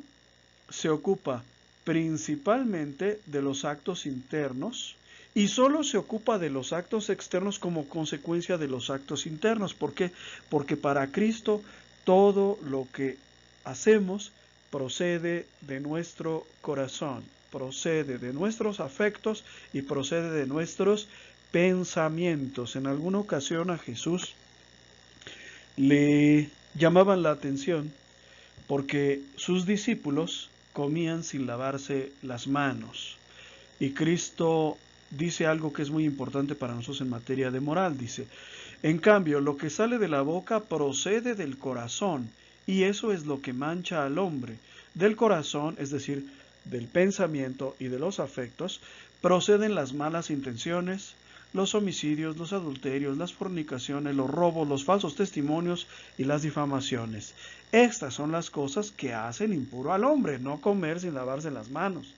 se ocupa principalmente de los actos internos y solo se ocupa de los actos externos como consecuencia de los actos internos. ¿Por qué? Porque para Cristo todo lo que hacemos procede de nuestro corazón, procede de nuestros afectos y procede de nuestros pensamientos. En alguna ocasión a Jesús le llamaban la atención porque sus discípulos comían sin lavarse las manos. Y Cristo dice algo que es muy importante para nosotros en materia de moral. Dice, en cambio, lo que sale de la boca procede del corazón, y eso es lo que mancha al hombre. Del corazón, es decir, del pensamiento y de los afectos, proceden las malas intenciones, los homicidios, los adulterios, las fornicaciones, los robos, los falsos testimonios y las difamaciones. Estas son las cosas que hacen impuro al hombre, no comer sin lavarse las manos.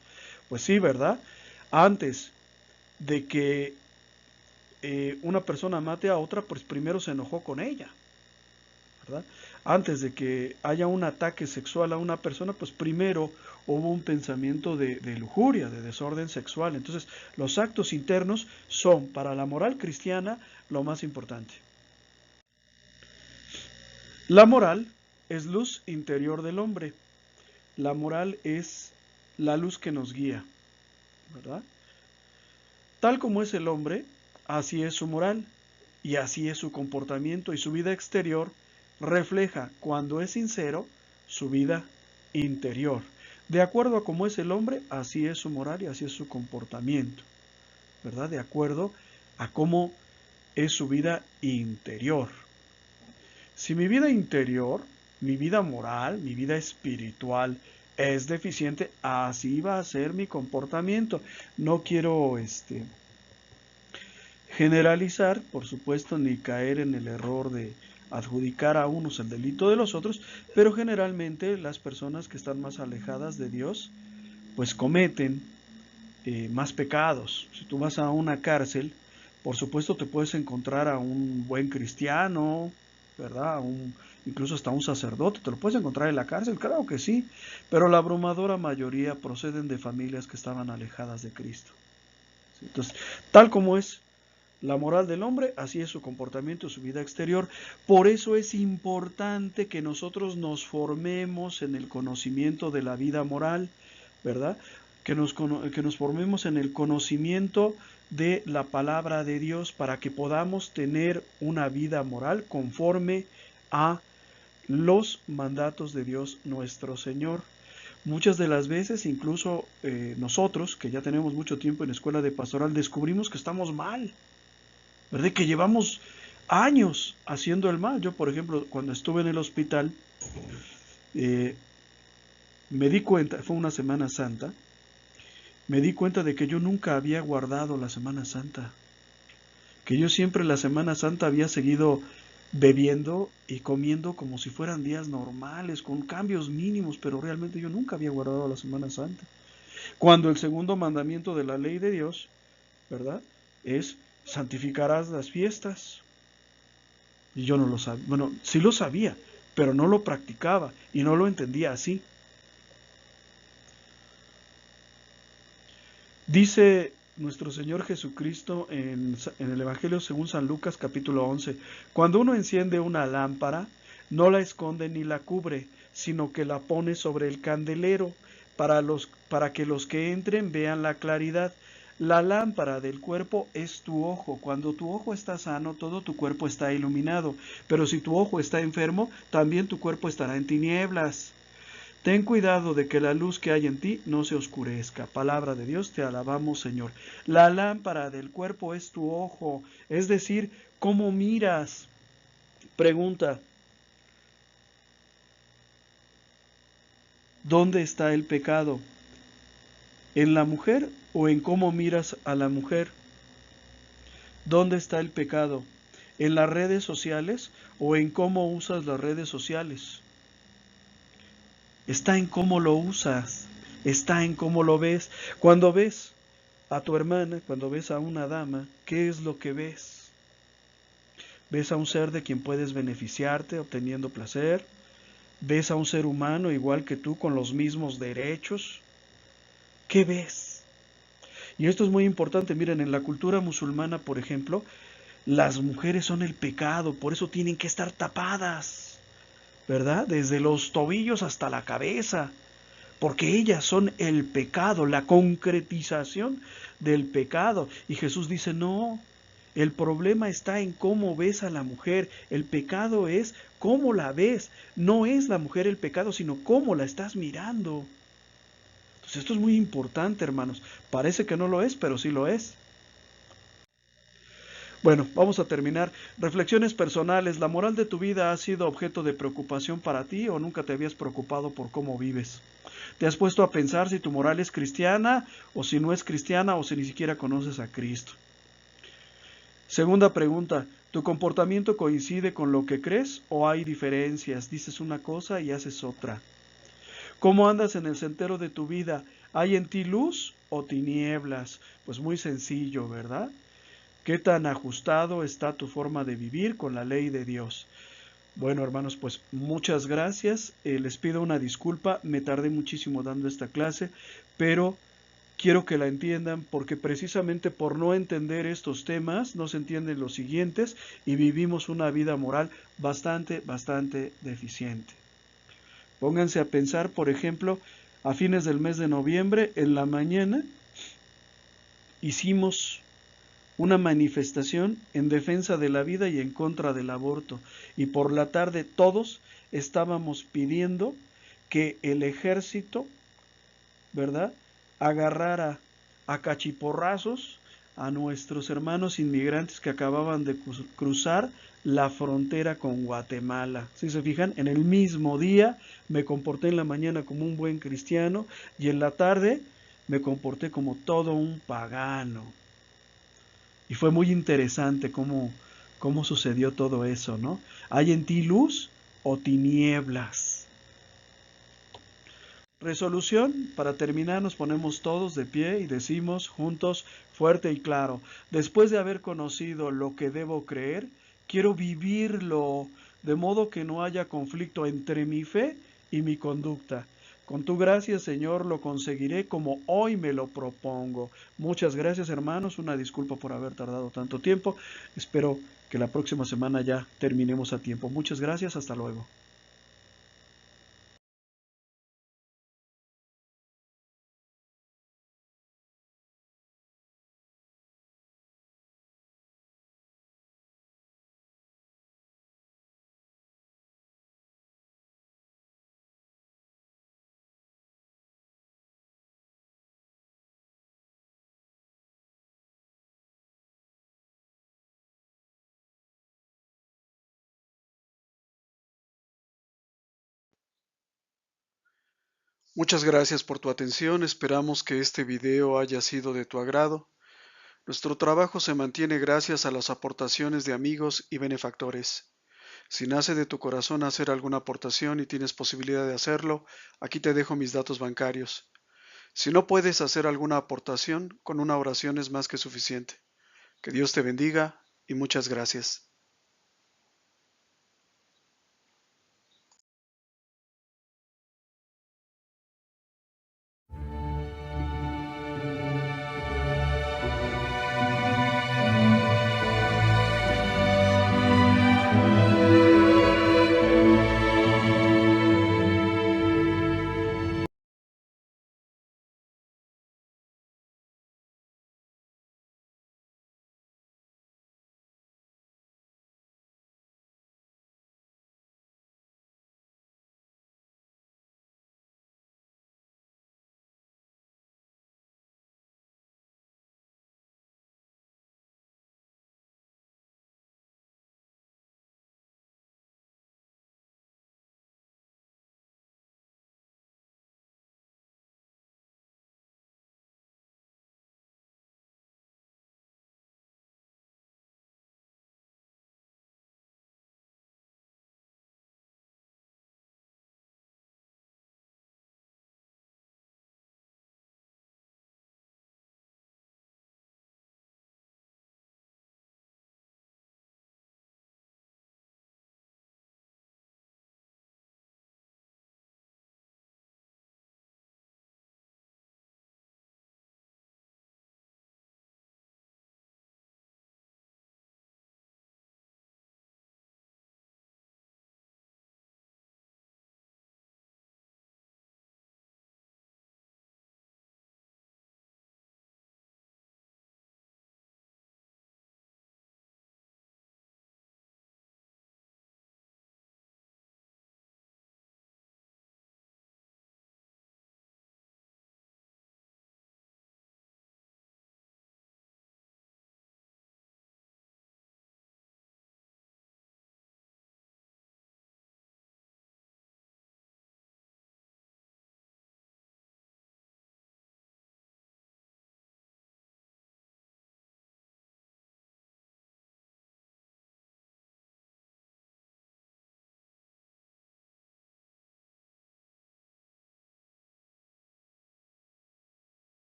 Pues sí, ¿verdad? Antes de que una persona mate a otra, pues primero se enojó con ella, ¿verdad? Antes de que haya un ataque sexual a una persona, pues primero hubo un pensamiento de lujuria, de desorden sexual. Entonces, los actos internos son para la moral cristiana lo más importante. La moral es luz interior del hombre. La moral es la luz que nos guía, ¿verdad? Tal como es el hombre, así es su moral y así es su comportamiento y su vida exterior refleja, cuando es sincero, su vida interior. De acuerdo a cómo es el hombre, así es su moral y así es su comportamiento, ¿verdad? De acuerdo a cómo es su vida interior. Si mi vida interior, mi vida moral, mi vida espiritual es deficiente, así va a ser mi comportamiento. No quiero generalizar, por supuesto, ni caer en el error de adjudicar a unos el delito de los otros, pero generalmente las personas que están más alejadas de Dios, pues cometen más pecados. Si tú vas a una cárcel, por supuesto te puedes encontrar a un buen cristiano, ¿verdad? Incluso hasta un sacerdote, te lo puedes encontrar en la cárcel, claro que sí, pero la abrumadora mayoría proceden de familias que estaban alejadas de Cristo. ¿Sí? Entonces, tal como es la moral del hombre, así es su comportamiento, su vida exterior. Por eso es importante que nosotros nos formemos en el conocimiento de la vida moral, ¿verdad? Que nos formemos en el conocimiento de la palabra de Dios para que podamos tener una vida moral conforme a los mandatos de Dios nuestro Señor. Muchas de las veces, incluso nosotros, que ya tenemos mucho tiempo en escuela de pastoral, descubrimos que estamos mal, ¿verdad? Que llevamos años haciendo el mal. Yo, por ejemplo, cuando estuve en el hospital, eh, me di cuenta, fue una Semana Santa, me di cuenta de que yo nunca había guardado la Semana Santa, que yo siempre la Semana Santa había seguido bebiendo y comiendo como si fueran días normales, con cambios mínimos, pero realmente yo nunca había guardado la Semana Santa. Cuando el segundo mandamiento de la ley de Dios, ¿verdad? Es santificarás las fiestas. Y yo no lo sabía. Bueno, sí lo sabía, pero no lo practicaba y no lo entendía así. Dice nuestro Señor Jesucristo en el Evangelio según San Lucas capítulo 11. Cuando uno enciende una lámpara, no la esconde ni la cubre, sino que la pone sobre el candelero para que los que entren vean la claridad. La lámpara del cuerpo es tu ojo. Cuando tu ojo está sano, todo tu cuerpo está iluminado. Pero si tu ojo está enfermo, también tu cuerpo estará en tinieblas. Ten cuidado de que la luz que hay en ti no se oscurezca. Palabra de Dios, te alabamos, Señor. La lámpara del cuerpo es tu ojo, es decir, cómo miras. Pregunta, ¿dónde está el pecado? ¿En la mujer o en cómo miras a la mujer? ¿Dónde está el pecado? ¿En las redes sociales o en cómo usas las redes sociales? Está en cómo lo usas, está en cómo lo ves. Cuando ves a tu hermana, cuando ves a una dama, ¿qué es lo que ves? ¿Ves a un ser de quien puedes beneficiarte obteniendo placer? ¿Ves a un ser humano igual que tú con los mismos derechos? ¿Qué ves? Y esto es muy importante. Miren, en la cultura musulmana, por ejemplo, las mujeres son el pecado, por eso tienen que estar tapadas, ¿verdad? Desde los tobillos hasta la cabeza, porque ellas son el pecado, la concretización del pecado. Y Jesús dice, no, el problema está en cómo ves a la mujer. El pecado es cómo la ves. No es la mujer el pecado, sino cómo la estás mirando. Entonces esto es muy importante, hermanos. Parece que no lo es, pero sí lo es. Bueno, vamos a terminar. Reflexiones personales. ¿La moral de tu vida ha sido objeto de preocupación para ti o nunca te habías preocupado por cómo vives? ¿Te has puesto a pensar si tu moral es cristiana o si no es cristiana o si ni siquiera conoces a Cristo? Segunda pregunta, ¿tu comportamiento coincide con lo que crees o hay diferencias? Dices una cosa y haces otra. ¿Cómo andas en el sendero de tu vida? ¿Hay en ti luz o tinieblas? Pues muy sencillo, ¿verdad? ¿Qué tan ajustado está tu forma de vivir con la ley de Dios? Bueno, hermanos, pues muchas gracias. Les pido una disculpa, me tardé muchísimo dando esta clase, pero quiero que la entiendan porque precisamente por no entender estos temas no se entienden los siguientes y vivimos una vida moral bastante deficiente. Pónganse a pensar, por ejemplo, a fines del mes de noviembre, en la mañana, hicimos una manifestación en defensa de la vida y en contra del aborto. Y por la tarde todos estábamos pidiendo que el ejército, ¿verdad?, agarrara a cachiporrazos a nuestros hermanos inmigrantes que acababan de cruzar la frontera con Guatemala. Si se fijan, en el mismo día me comporté en la mañana como un buen cristiano y en la tarde me comporté como todo un pagano. Y fue muy interesante cómo sucedió todo eso, ¿no? ¿Hay en ti luz o tinieblas? Resolución, para terminar nos ponemos todos de pie y decimos juntos, fuerte y claro, después de haber conocido lo que debo creer, quiero vivirlo, de modo que no haya conflicto entre mi fe y mi conducta. Con tu gracia, Señor, lo conseguiré como hoy me lo propongo. Muchas gracias, hermanos. Una disculpa por haber tardado tanto tiempo. Espero que la próxima semana ya terminemos a tiempo. Muchas gracias. Hasta luego. Muchas gracias por tu atención. Esperamos que este video haya sido de tu agrado. Nuestro trabajo se mantiene gracias a las aportaciones de amigos y benefactores. Si nace de tu corazón hacer alguna aportación y tienes posibilidad de hacerlo, aquí te dejo mis datos bancarios. Si no puedes hacer alguna aportación, con una oración es más que suficiente. Que Dios te bendiga y muchas gracias.